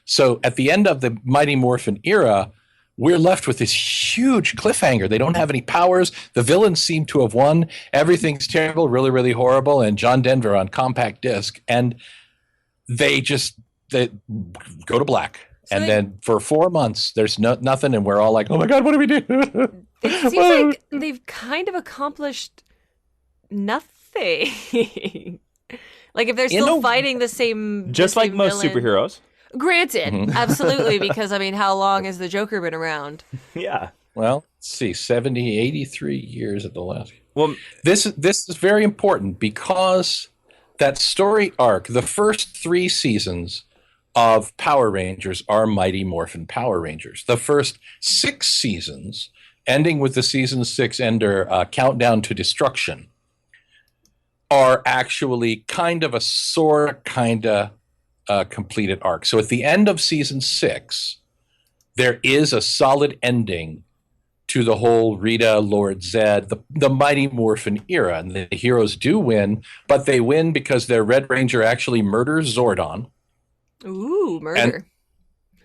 So at the end of the Mighty Morphin era, we're left with this huge cliffhanger. They don't have any powers. The villains seem to have won. Everything's terrible, really, really horrible, and John Denver on compact disc. And they go to black. So then for 4 months, there's nothing, and we're all like, "Oh my God, what do we do?" It seems like they've kind of accomplished nothing. Like if they're still fighting the same, just like most villain. superheroes. Granted, absolutely, because I mean, how long has the Joker been around? Yeah. Well, let's see, 70, 83 years at the last. Well, This is very important, because that story arc, the first 3 seasons of Power Rangers are Mighty Morphin Power Rangers. The first 6 seasons, ending with the season 6 ender, Countdown to Destruction, are actually kind of completed arc. So at the end of season 6, there is a solid ending to the whole Rita, Lord Zed, the Mighty Morphin era. And the heroes do win, but they win because their Red Ranger actually murders Zordon. Ooh, murder. And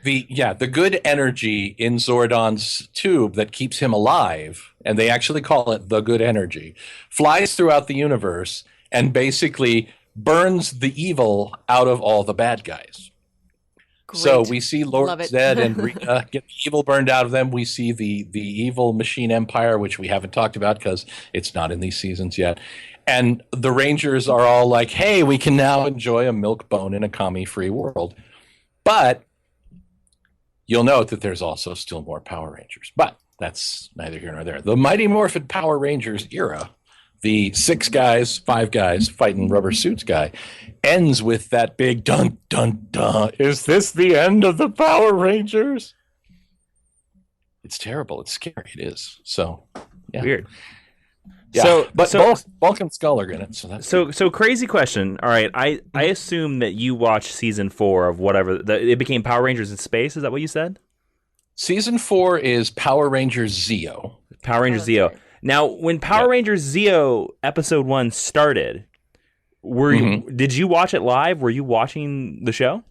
the good energy in Zordon's tube that keeps him alive, and they actually call it the good energy, flies throughout the universe and basically burns the evil out of all the bad guys. Great. So we see Love Lord it. Zed and Rita get the evil burned out of them. We see the evil machine empire, which we haven't talked about because it's not in these seasons yet. And the Rangers are all like, "Hey, we can now enjoy a milk bone in a commie-free world." But you'll note that there's also still more Power Rangers. But that's neither here nor there. The Mighty Morphin Power Rangers era, the 5 guys fighting rubber suits guy, ends with that big dun dun dun. Is this the end of the Power Rangers? It's terrible. It's scary. It is. So Yeah. Weird. Yeah, but Bulk and Skull are in it, so that's so crazy question. All right, I assume that you watched season 4 of whatever it became Power Rangers in Space. Is that what you said? Season 4 is Power Rangers Zeo. Power Rangers that's Zeo. right. Now, when Power Rangers Zeo episode 1 started, did you watch it live? Were you watching the show?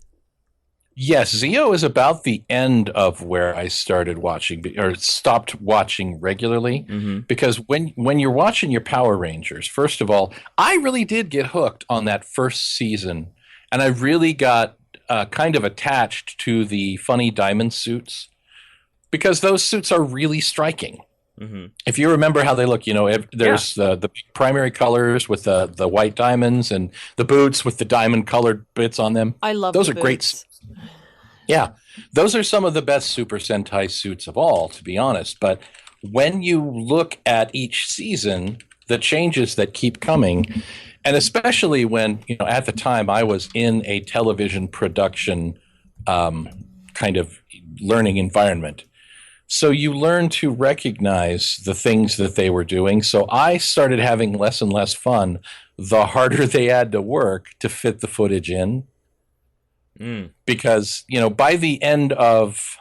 Yes, Zeo is about the end of where I started watching or stopped watching regularly, because when you're watching your Power Rangers, first of all, I really did get hooked on that first season, and I really got kind of attached to the funny diamond suits because those suits are really striking. If you remember how they look, there's the primary colors with the white diamonds and the boots with the diamond colored bits on them. I love those the are great. boots. Yeah, those are some of the best Super Sentai suits of all, to be honest. But when you look at each season, the changes that keep coming, and especially when, at the time I was in a television production kind of learning environment. So you learn to recognize the things that they were doing. So I started having less and less fun the harder they had to work to fit the footage in. Because, by the end of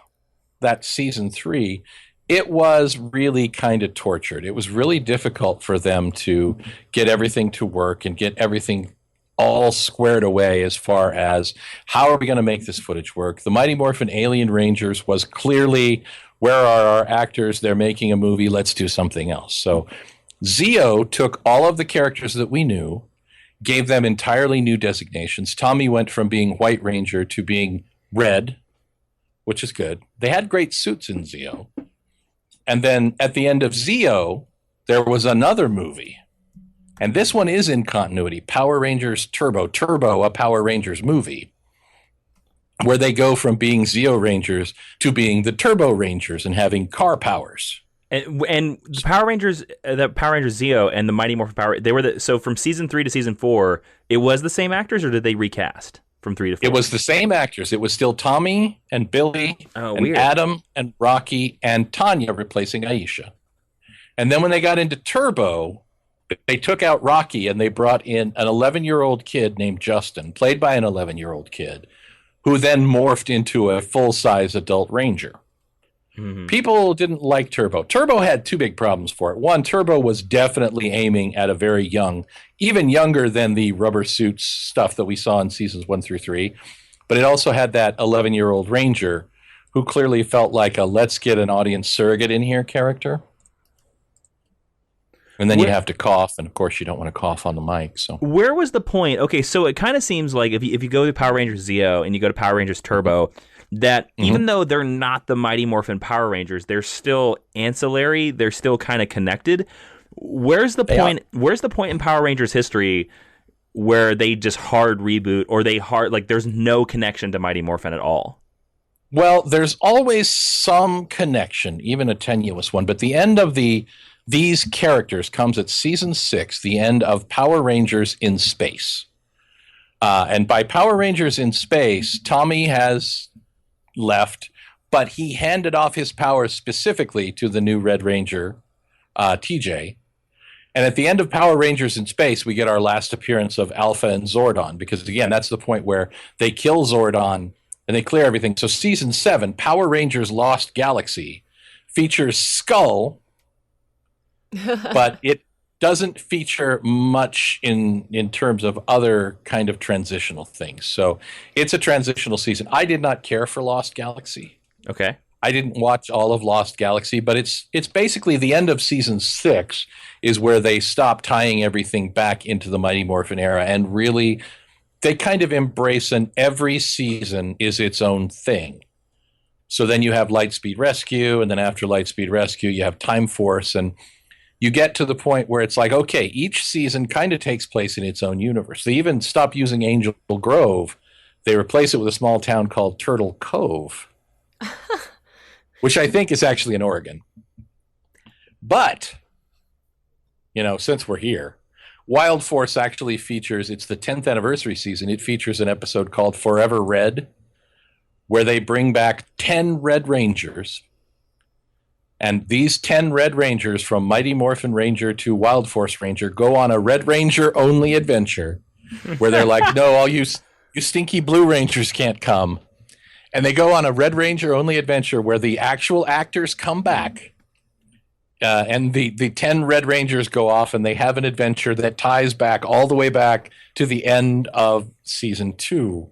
that season 3, it was really kind of tortured. It was really difficult for them to get everything to work and get everything all squared away as far as how are we going to make this footage work. The Mighty Morphin Alien Rangers was clearly, where are our actors? They're making a movie. Let's do something else. So Zeo took all of the characters that we knew, gave them entirely new designations. Tommy went from being White Ranger to being Red, which is good. They had great suits in Zeo. And then at the end of Zeo, there was another movie. And this one is in continuity, Power Rangers Turbo. Turbo, a Power Rangers movie, where they go from being Zeo Rangers to being the Turbo Rangers and having car powers. And Power Rangers, the Power Rangers Zeo and the Mighty Morphin Power, they were so from season 3 to season 4, it was the same actors, or did they recast from 3 to 4? It was the same actors. It was still Tommy and Billy and weird. Adam and Rocky and Tanya replacing Aisha. And then when they got into Turbo, they took out Rocky and they brought in an 11-year-old kid named Justin, played by an 11-year-old kid, who then morphed into a full-size adult Ranger. People didn't like Turbo. Turbo had two big problems for it. One, Turbo was definitely aiming at a very young, even younger than the rubber suits stuff that we saw in seasons 1 through 3. But it also had that 11-year-old Ranger who clearly felt like a let's get an audience surrogate in here character. And then you have to cough, and of course you don't want to cough on the mic. So where was the point? Okay, so it kind of seems like if you go to Power Rangers Zeo and you go to Power Rangers Turbo, that even though they're not the Mighty Morphin Power Rangers, they're still ancillary. They're still kind of connected. Where's the point? Where's the point in Power Rangers history where they just hard reboot, or there's no connection to Mighty Morphin at all? Well, there's always some connection, even a tenuous one. But the end of these characters comes at season 6, the end of Power Rangers in Space. And by Power Rangers in Space, Tommy has left, but he handed off his powers specifically to the new Red Ranger, TJ. And at the end of Power Rangers in Space, we get our last appearance of Alpha and Zordon, because, again, that's the point where they kill Zordon and they clear everything. So season 7, Power Rangers Lost Galaxy, features Skull, but it doesn't feature much in terms of other kind of transitional things. So it's a transitional season. I did not care for Lost Galaxy. Okay. I didn't watch all of Lost Galaxy, but it's basically the end of season 6 is where they stop tying everything back into the Mighty Morphin era, and really they kind of embrace an every season is its own thing. So then you have Lightspeed Rescue, and then after Lightspeed Rescue you have Time Force, and you get to the point where it's like, okay, each season kind of takes place in its own universe. They even stop using Angel Grove. They replace it with a small town called Turtle Cove, which I think is actually in Oregon. But, since we're here, Wild Force actually features, it's the 10th anniversary season, it features an episode called Forever Red, where they bring back 10 Red Rangers, And these 10 Red Rangers, from Mighty Morphin Ranger to Wild Force Ranger, go on a Red Ranger only adventure where they're like, no, all you stinky Blue Rangers can't come. And they go on a Red Ranger only adventure where the actual actors come back. And the 10 Red Rangers go off and they have an adventure that ties back all the way back to the end of season 2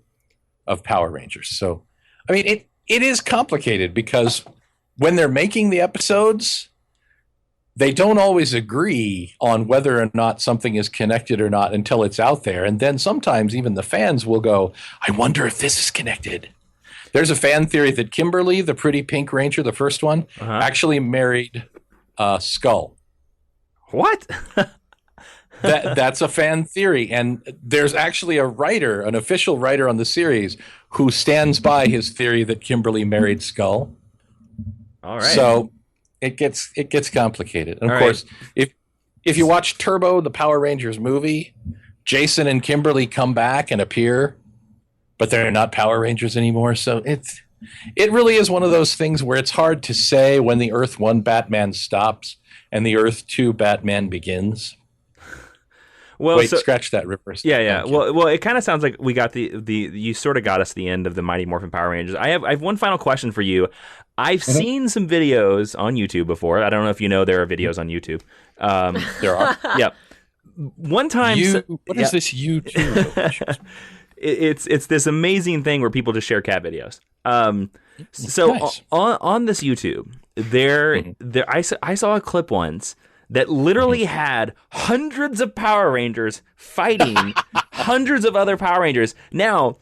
of Power Rangers. So, I mean, it is complicated because when they're making the episodes, they don't always agree on whether or not something is connected or not until it's out there. And then sometimes even the fans will go, I wonder if this is connected. There's a fan theory that Kimberly, the pretty pink ranger, the first one, actually married Skull. What? That's a fan theory. And there's actually a writer, an official writer on the series, who stands by his theory that Kimberly married Skull. All right. So it gets complicated. And of course, if you watch Turbo, the Power Rangers movie, Jason and Kimberly come back and appear, but they're not Power Rangers anymore. So it really is one of those things where it's hard to say when the Earth 1 Batman stops and the Earth 2 Batman begins. Well, wait, scratch that, Rippers. Yeah. Well, it kind of sounds like we got the you sort of got us the end of the Mighty Morphin Power Rangers. I have one final question for you. I've seen some videos on YouTube before. I don't know if you know there are videos on YouTube. There are. Yeah. One time, what is this YouTube? It's this amazing thing where people just share cat videos. So nice. on this YouTube, I saw a clip once that literally had hundreds of Power Rangers fighting hundreds of other Power Rangers. Now,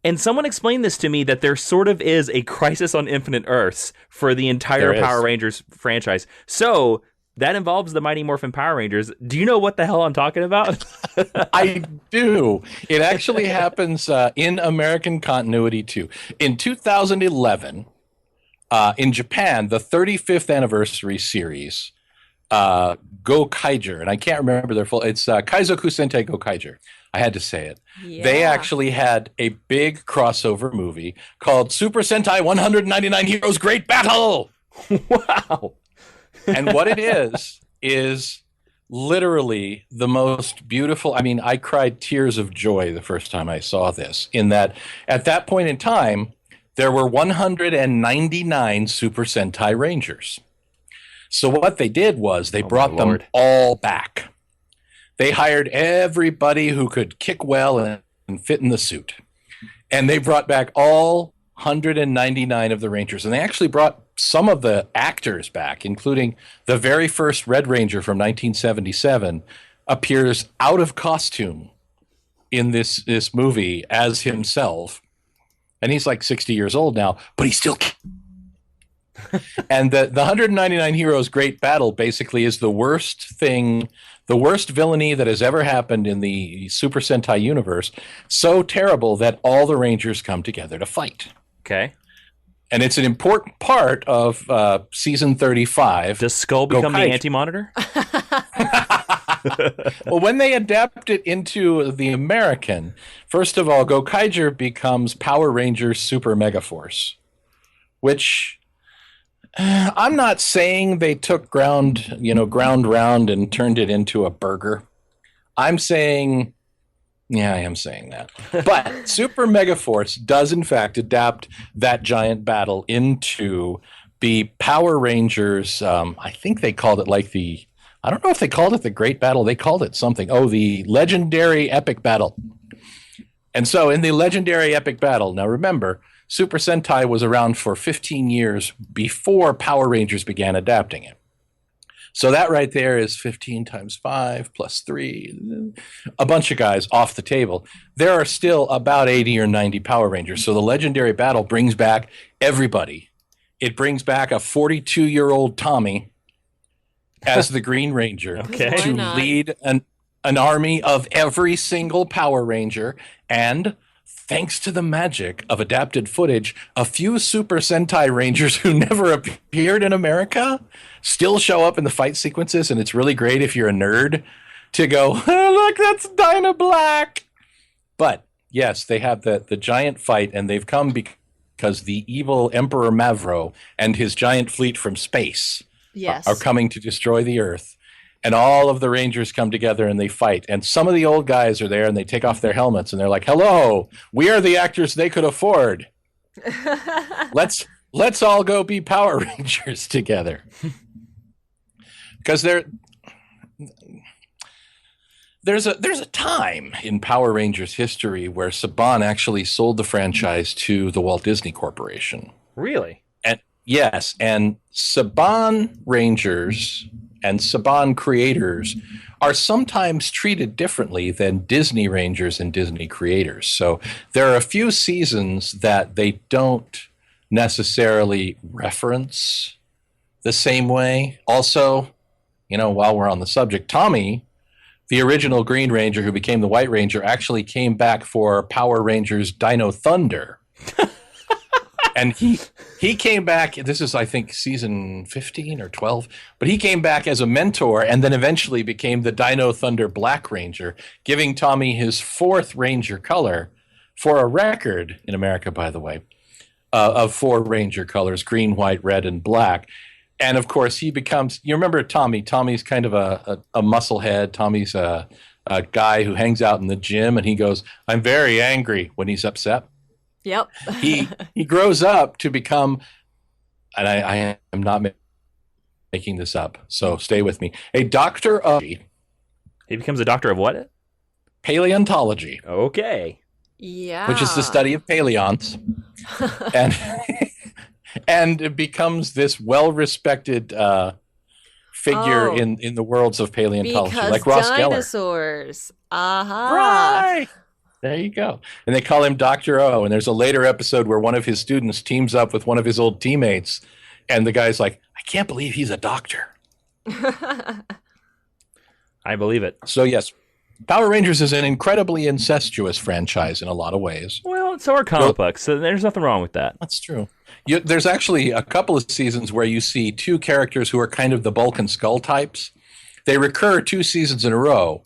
and someone explained this to me, that there sort of is a Crisis on Infinite Earths for the entire Power Rangers franchise. So that involves the Mighty Morphin Power Rangers. Do you know what the hell I'm talking about? I do. It actually happens in American continuity too. In 2011, in Japan, the 35th anniversary series, Gokaiger, and I can't remember their full. It's Kaizoku Sentai Gokaiger. I had to say it. Yeah. They actually had a big crossover movie called Super Sentai 199 Heroes Great Battle. Wow. And what it is literally the most beautiful. I mean, I cried tears of joy the first time I saw this, in that at that point in time, there were 199 Super Sentai Rangers. So what they did was they brought them all back. They hired everybody who could kick well and fit in the suit. And they brought back all 199 of the Rangers. And they actually brought some of the actors back, including the very first Red Ranger from 1977 appears out of costume in this movie as himself. And he's like 60 years old now, but he's still... And the 199 Heroes Great Battle basically is the worst thing, the worst villainy that has ever happened in the Super Sentai universe. So terrible that all the Rangers come together to fight. Okay. And it's an important part of season 35. Does Skull become the Anti-Monitor? Well, when they adapt it into the American, first of all, Gokaiger becomes Power Rangers Super Megaforce, which... I'm not saying they took ground round and turned it into a burger. I'm saying, yeah, I am saying that. But Super Megaforce does, in fact, adapt that giant battle into the Power Rangers. I think they called it I don't know if they called it the Great Battle. They called it something. Oh, the Legendary Epic Battle. And so in the Legendary Epic Battle, now remember, Super Sentai was around for 15 years before Power Rangers began adapting it. So that right there is 15 times 5 plus 3, a bunch of guys off the table. There are still about 80 or 90 Power Rangers. So the Legendary Battle brings back everybody. It brings back a 42-year-old Tommy as the Green Ranger to lead an army of every single Power Ranger, and thanks to the magic of adapted footage, a few Super Sentai Rangers who never appeared in America still show up in the fight sequences, and it's really great if you're a nerd to go, oh, look, that's Dinah Black. But yes, they have the giant fight, and they've come because the evil Emperor Mavro and his giant fleet from space Yes. are coming to destroy the Earth. And all of the Rangers come together and they fight. And some of the old guys are there and they take off their helmets and they're like, hello, we are the actors they could afford. Let's all go be Power Rangers together. Because there's a time in Power Rangers history where Saban actually sold the franchise to the Walt Disney Corporation. Really? And yes, and Saban Rangers and Saban creators are sometimes treated differently than Disney Rangers and Disney creators. So there are a few seasons that they don't necessarily reference the same way. Also, while we're on the subject, Tommy, the original Green Ranger who became the White Ranger, actually came back for Power Rangers Dino Thunder. And he came back, this is I think season 15 or 12, but he came back as a mentor and then eventually became the Dino Thunder Black Ranger, giving Tommy his 4th Ranger color, for a record in America, by the way, of 4 Ranger colors: green, white, red, and black. And of course he becomes, you remember Tommy, Tommy's kind of a musclehead. Tommy's a guy who hangs out in the gym and he goes, I'm very angry when he's upset. Yep. he grows up to become, and I am not making this up, so stay with me, a doctor of... He becomes a doctor of what? Paleontology. Okay. Yeah. Which is the study of paleons. and it becomes this well-respected figure in the worlds of paleontology, because like Ross Geller. dinosaurs. Aha. Right. There you go. And they call him Dr. O. And there's a later episode where one of his students teams up with one of his old teammates. And the guy's like, I can't believe he's a doctor. I believe it. So, yes, Power Rangers is an incredibly incestuous franchise in a lot of ways. Well, so are comic books, so there's nothing wrong with that. That's true. There's actually a couple of seasons where you see 2 characters who are kind of the Bulk and Skull types. They recur 2 seasons in a row.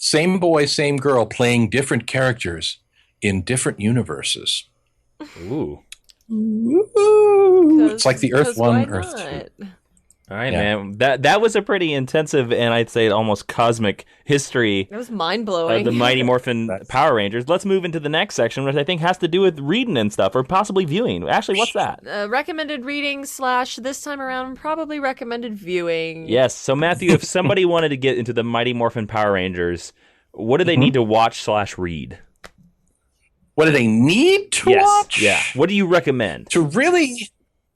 Same boy, same girl, playing different characters in different universes. Ooh. It's like the Earth 1, Earth 2. All right, man. That was a pretty intensive and I'd say almost cosmic history. It was mind-blowing. Of the Mighty Morphin Power Rangers. Let's move into the next section, which I think has to do with reading and stuff, or possibly viewing. Ashley, what's that? Recommended reading / this time around, probably recommended viewing. Yes. So, Matthew, if somebody wanted to get into the Mighty Morphin Power Rangers, what do they need to watch / read? What do they need to watch? Yeah. What do you recommend? To really...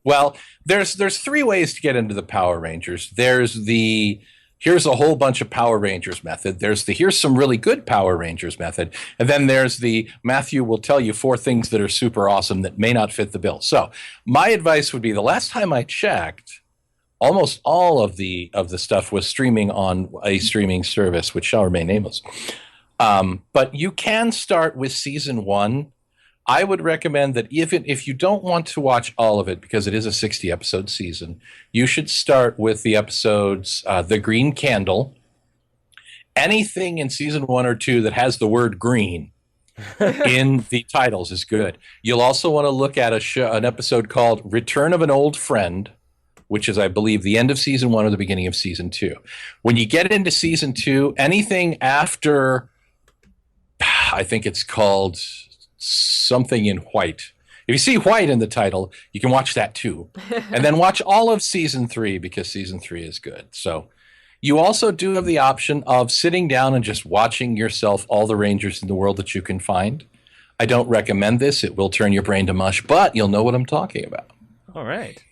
Well, there's 3 ways to get into the Power Rangers. There's the here's a whole bunch of Power Rangers method. There's the here's some really good Power Rangers method. And then there's the Matthew will tell you 4 things that are super awesome that may not fit the bill. So my advice would be, the last time I checked, almost all of the stuff was streaming on a streaming service, which shall remain nameless. But you can start with season 1. I would recommend that if you don't want to watch all of it, because it is a 60-episode season, you should start with the episodes The Green Candle. Anything in season 1 or 2 that has the word green in the titles is good. You'll also want to look at an episode called Return of an Old Friend, which is, I believe, the end of season 1 or the beginning of season 2. When you get into season 2, anything after, I think it's called... something in white. If you see white in the title, you can watch that too. And then watch all of season 3, because season 3 is good. So you also do have the option of sitting down and just watching yourself all the Rangers in the world that you can find. I don't recommend this. It will turn your brain to mush, but you'll know what I'm talking about. All right.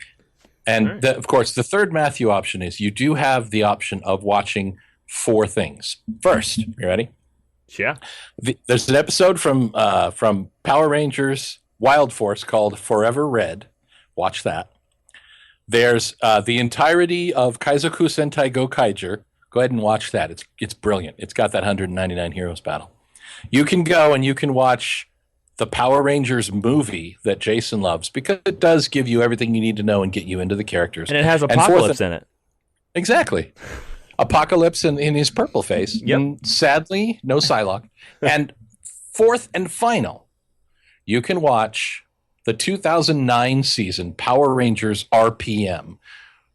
And of course, the third Matthew option is you do have the option of watching 4 things. First, you ready? Yeah. There's an episode from Power Rangers Wild Force called Forever Red. Watch that. There's the entirety of Kaizoku Sentai Go Kaiger. Go ahead and watch that. It's brilliant. It's got that 199 Heroes battle. You can go and you can watch the Power Rangers movie that Jason loves, because it does give you everything you need to know and get you into the characters. And it has Apocalypse in it. Exactly. Apocalypse in his purple face. Yep. And sadly, no Psylocke. And fourth and final, you can watch the 2009 season Power Rangers RPM,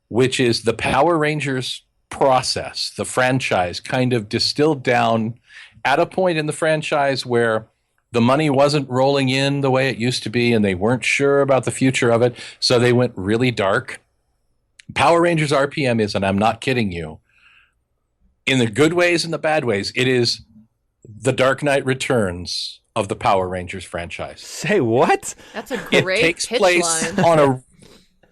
which is the Power Rangers process, the franchise kind of distilled down at a point in the franchise where the money wasn't rolling in the way it used to be and they weren't sure about the future of it, so they went really dark. Power Rangers RPM is, and I'm not kidding you, in the good ways and the bad ways, it is the Dark Knight Returns of the Power Rangers franchise. Say what? That's a great It takes pitch place line. on a...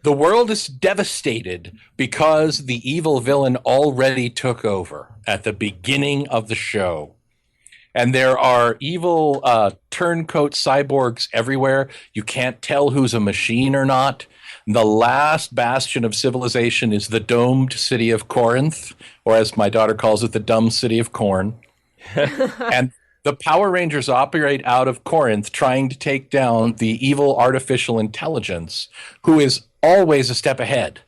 The world is devastated because the evil villain already took over at the beginning of the show. And there are evil turncoat cyborgs everywhere. You can't tell who's a machine or not. The last bastion of civilization is the domed city of Corinth, or as my daughter calls it, the dumb city of corn. And the Power Rangers operate out of Corinth trying to take down the evil artificial intelligence, who is always a step ahead.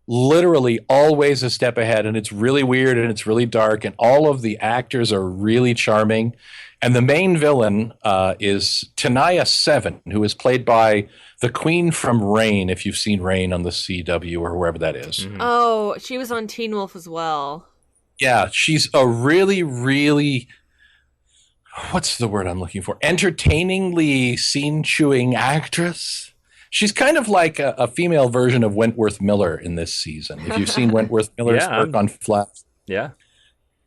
Literally always a step ahead. And it's really weird and it's really dark. And all of the actors are really charming. And the main villain is Tanaya Seven, who is played by the Queen from Rain, if you've seen Rain on the CW or wherever that is. Mm-hmm. Oh, she was on Teen Wolf as well. Yeah, she's a really, really, what's the word I'm looking for? Entertainingly scene-chewing actress. She's kind of like a female version of Wentworth Miller in this season, if you've seen Wentworth Miller's work on Flash. Yeah.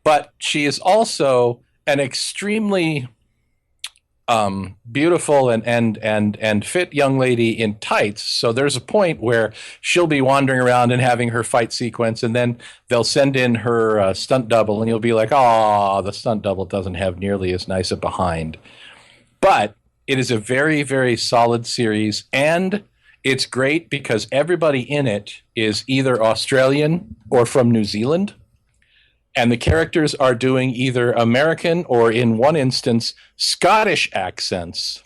But she is also an extremely beautiful and fit young lady in tights. So there's a point where she'll be wandering around and having her fight sequence, and then they'll send in her stunt double, and you'll be like, "Oh, the stunt double doesn't have nearly as nice a behind." But it is a very, very solid series, and it's great because everybody in it is either Australian or from New Zealand. And the characters are doing either American or, in one instance, Scottish accents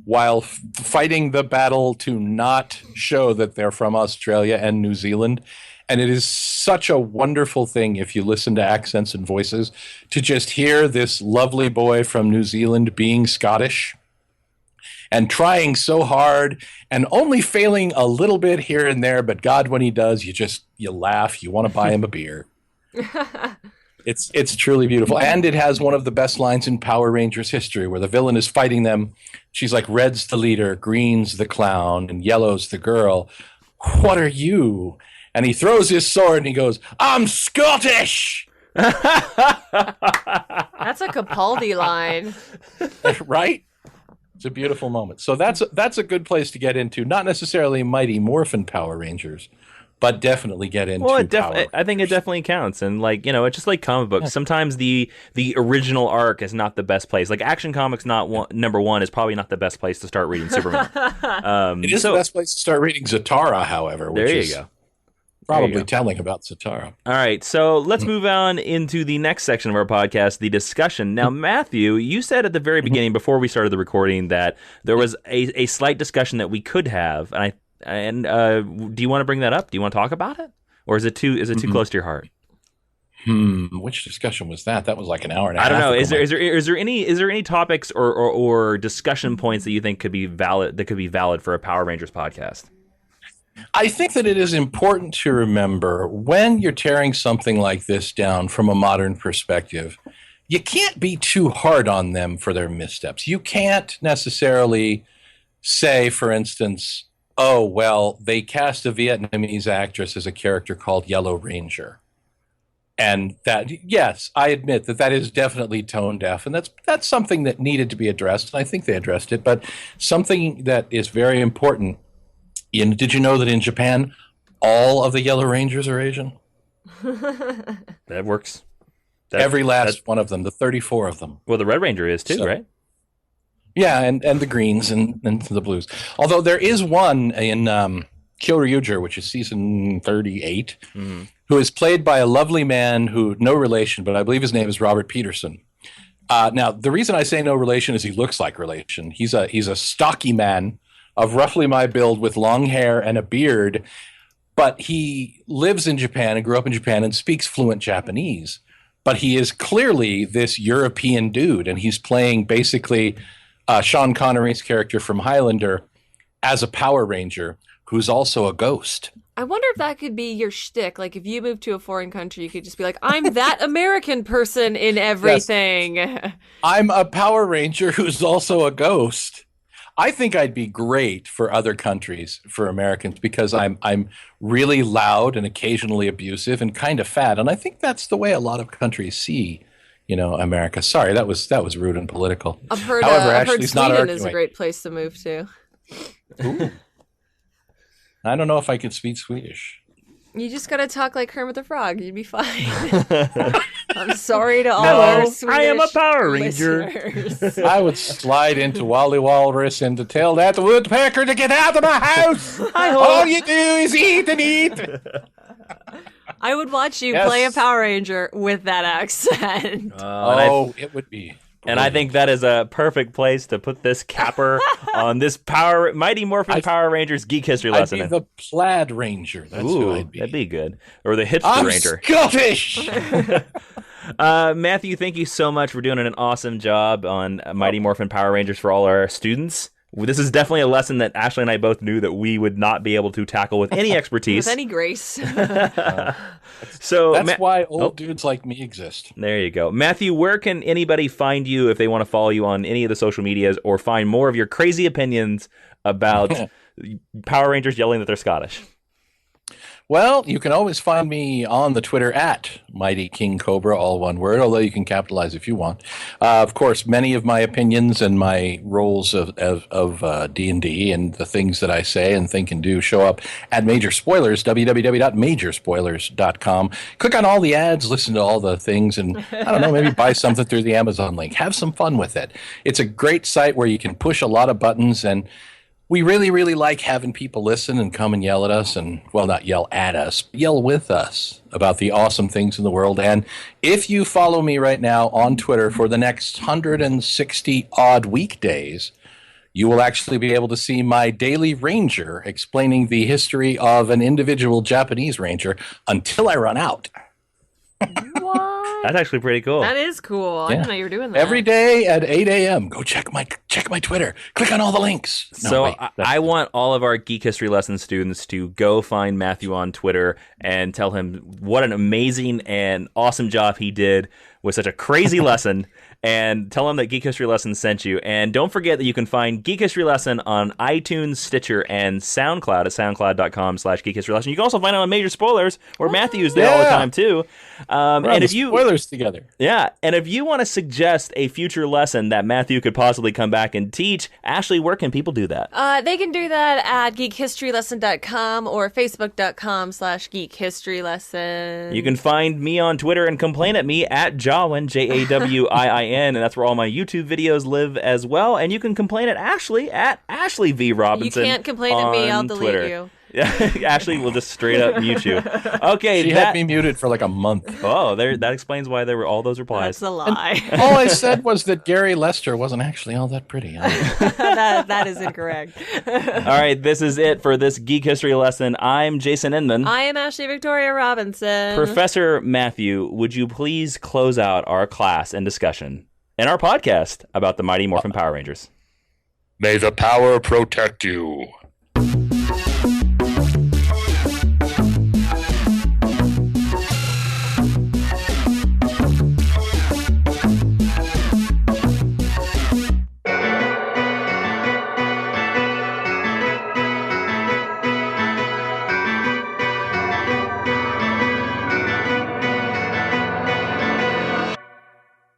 while fighting the battle to not show that they're from Australia and New Zealand. And it is such a wonderful thing, if you listen to accents and voices, to just hear this lovely boy from New Zealand being Scottish and trying so hard and only failing a little bit here and there. But God, when he does, you laugh. You want to buy him a beer. It's truly beautiful. And it has one of the best lines in Power Rangers history, where the villain is fighting them. She's like, red's the leader, green's the clown, and yellow's the girl. What are you? And he throws his sword and he goes, I'm Scottish! That's a Capaldi line. Right? It's a beautiful moment. So that's a good place to get into. Not necessarily Mighty Morphin Power Rangers, but definitely get into Power. I think it definitely counts. And it's just like comic books. Sometimes the original arc is not the best place. Like Action Comics number one is probably not the best place to start reading Superman. It is the best place to start reading Zatara, however. Which there you is go. Probably telling about Zatara. All right, so let's move on into the next section of our podcast, the discussion. Now, Matthew, you said at the very beginning, before we started the recording, that there was a slight discussion that we could have, and do you want to bring that up? Do you want to talk about it, or is it too close to your heart? Which discussion was that? That was like an hour and a half. I don't know. Ago. Is there any topics or discussion points that you think could be valid for a Power Rangers podcast? I think that it is important to remember when you're tearing something like this down from a modern perspective, you can't be too hard on them for their missteps. You can't necessarily say, for instance, oh, well, they cast a Vietnamese actress as a character called Yellow Ranger. And that, yes, I admit that is definitely tone deaf, and that's something that needed to be addressed. I think they addressed it, but something that is very important. Did you know that in Japan, all of the Yellow Rangers are Asian? That works. Every last one of them, the 34 of them. Well, the Red Ranger is too, right? Yeah, and the greens and the blues. Although there is one in Kyoryuger, which is season 38, who is played by a lovely man who, no relation, but I believe his name is Robert Peterson. Now, the reason I say no relation is he looks like relation. He's a stocky man of roughly my build with long hair and a beard, but he lives in Japan and grew up in Japan and speaks fluent Japanese. But he is clearly this European dude, and he's playing basically Sean Connery's character from Highlander as a Power Ranger who's also a ghost. I wonder if that could be your shtick. Like, if you move to a foreign country, you could just be like, I'm that American person in everything. Yes. I'm a Power Ranger who's also a ghost. I think I'd be great for other countries, for Americans, because I'm really loud and occasionally abusive and kind of fat. And I think that's the way a lot of countries see, America. Sorry, that was rude and political. I've heard, However, I've heard Ashley's not Sweden is arguing. a great place to move to. Ooh. I don't know if I could speak Swedish. You just gotta talk like Kermit the Frog. You'd be fine. I'm sorry to all our Swedish I am a Power Ranger. listeners. I would slide into Wally Walrus and to tell that woodpecker to get out of my house. All you do is eat and eat. I would watch you Yes. play a Power Ranger with that accent. It would be. And I think that is a perfect place to put this capper on this Mighty Morphin Power Rangers Geek History I'd lesson. be the Plaid Ranger. That's who I'd be. That'd be good. Or the Hipster I'm Ranger. Scottish. Matthew, thank you so much for doing an awesome job on Mighty Morphin Power Rangers for all our students. This is definitely a lesson that Ashley and I both knew that we would not be able to tackle with any expertise. With any grace. So That's why old dudes like me exist. There you go. Matthew, where can anybody find you if they want to follow you on any of the social medias or find more of your crazy opinions about Power Rangers yelling that they're Scottish? Well, you can always find me on the Twitter at Mighty King Cobra, all one word, although you can capitalize if you want. Of course, many of my opinions and my roles of D&D and the things that I say and think and do show up at Major Spoilers, www.majorspoilers.com. Click on all the ads, listen to all the things, and I don't know, maybe buy something through the Amazon link. Have some fun with it. It's a great site where you can push a lot of buttons, and we really, really like having people listen and come and yell at us, and, well, not yell at us, but yell with us about the awesome things in the world. And if you follow me right now on Twitter for the next 160-odd weekdays, you will actually be able to see my daily ranger explaining the history of an individual Japanese ranger until I run out. What? That's actually pretty cool. That is cool. I didn't know you were doing that. Every day at 8 a.m. Go check my Twitter. Click on all the links. I want all of our Geek History Lesson students to go find Matthew on Twitter and tell him what an amazing and awesome job he did with such a crazy lesson, and tell him that Geek History Lesson sent you. And don't forget that you can find Geek History Lesson on iTunes, Stitcher, and SoundCloud at soundcloud.com/Geek History Lesson. You can also find it on Major Spoilers, where Matthew's there all the time too. And if you spoilers together. Yeah, and if you want to suggest a future lesson that Matthew could possibly come back and teach, Ashley, where can people do that? They can do that at geekhistorylesson.com or facebook.com/geekhistorylesson. You can find me on Twitter and complain at me at Jawiin, Jawiin, and that's where all my YouTube videos live as well. And you can complain at Ashley V. Robinson. You can't complain at me, I'll delete Twitter. you. Ashley will just straight up mute you. Okay, She had me muted for like a month. Oh, that explains why there were all those replies. That's a lie. All I said was that Gary Lester wasn't actually all that pretty. that is incorrect. All right, this is it for this Geek History lesson. I'm Jason Inman. I am Ashley Victoria Robinson. Professor Matthew, would you please close out our class and discussion and our podcast about the Mighty Morphin Power Rangers? May the power protect you.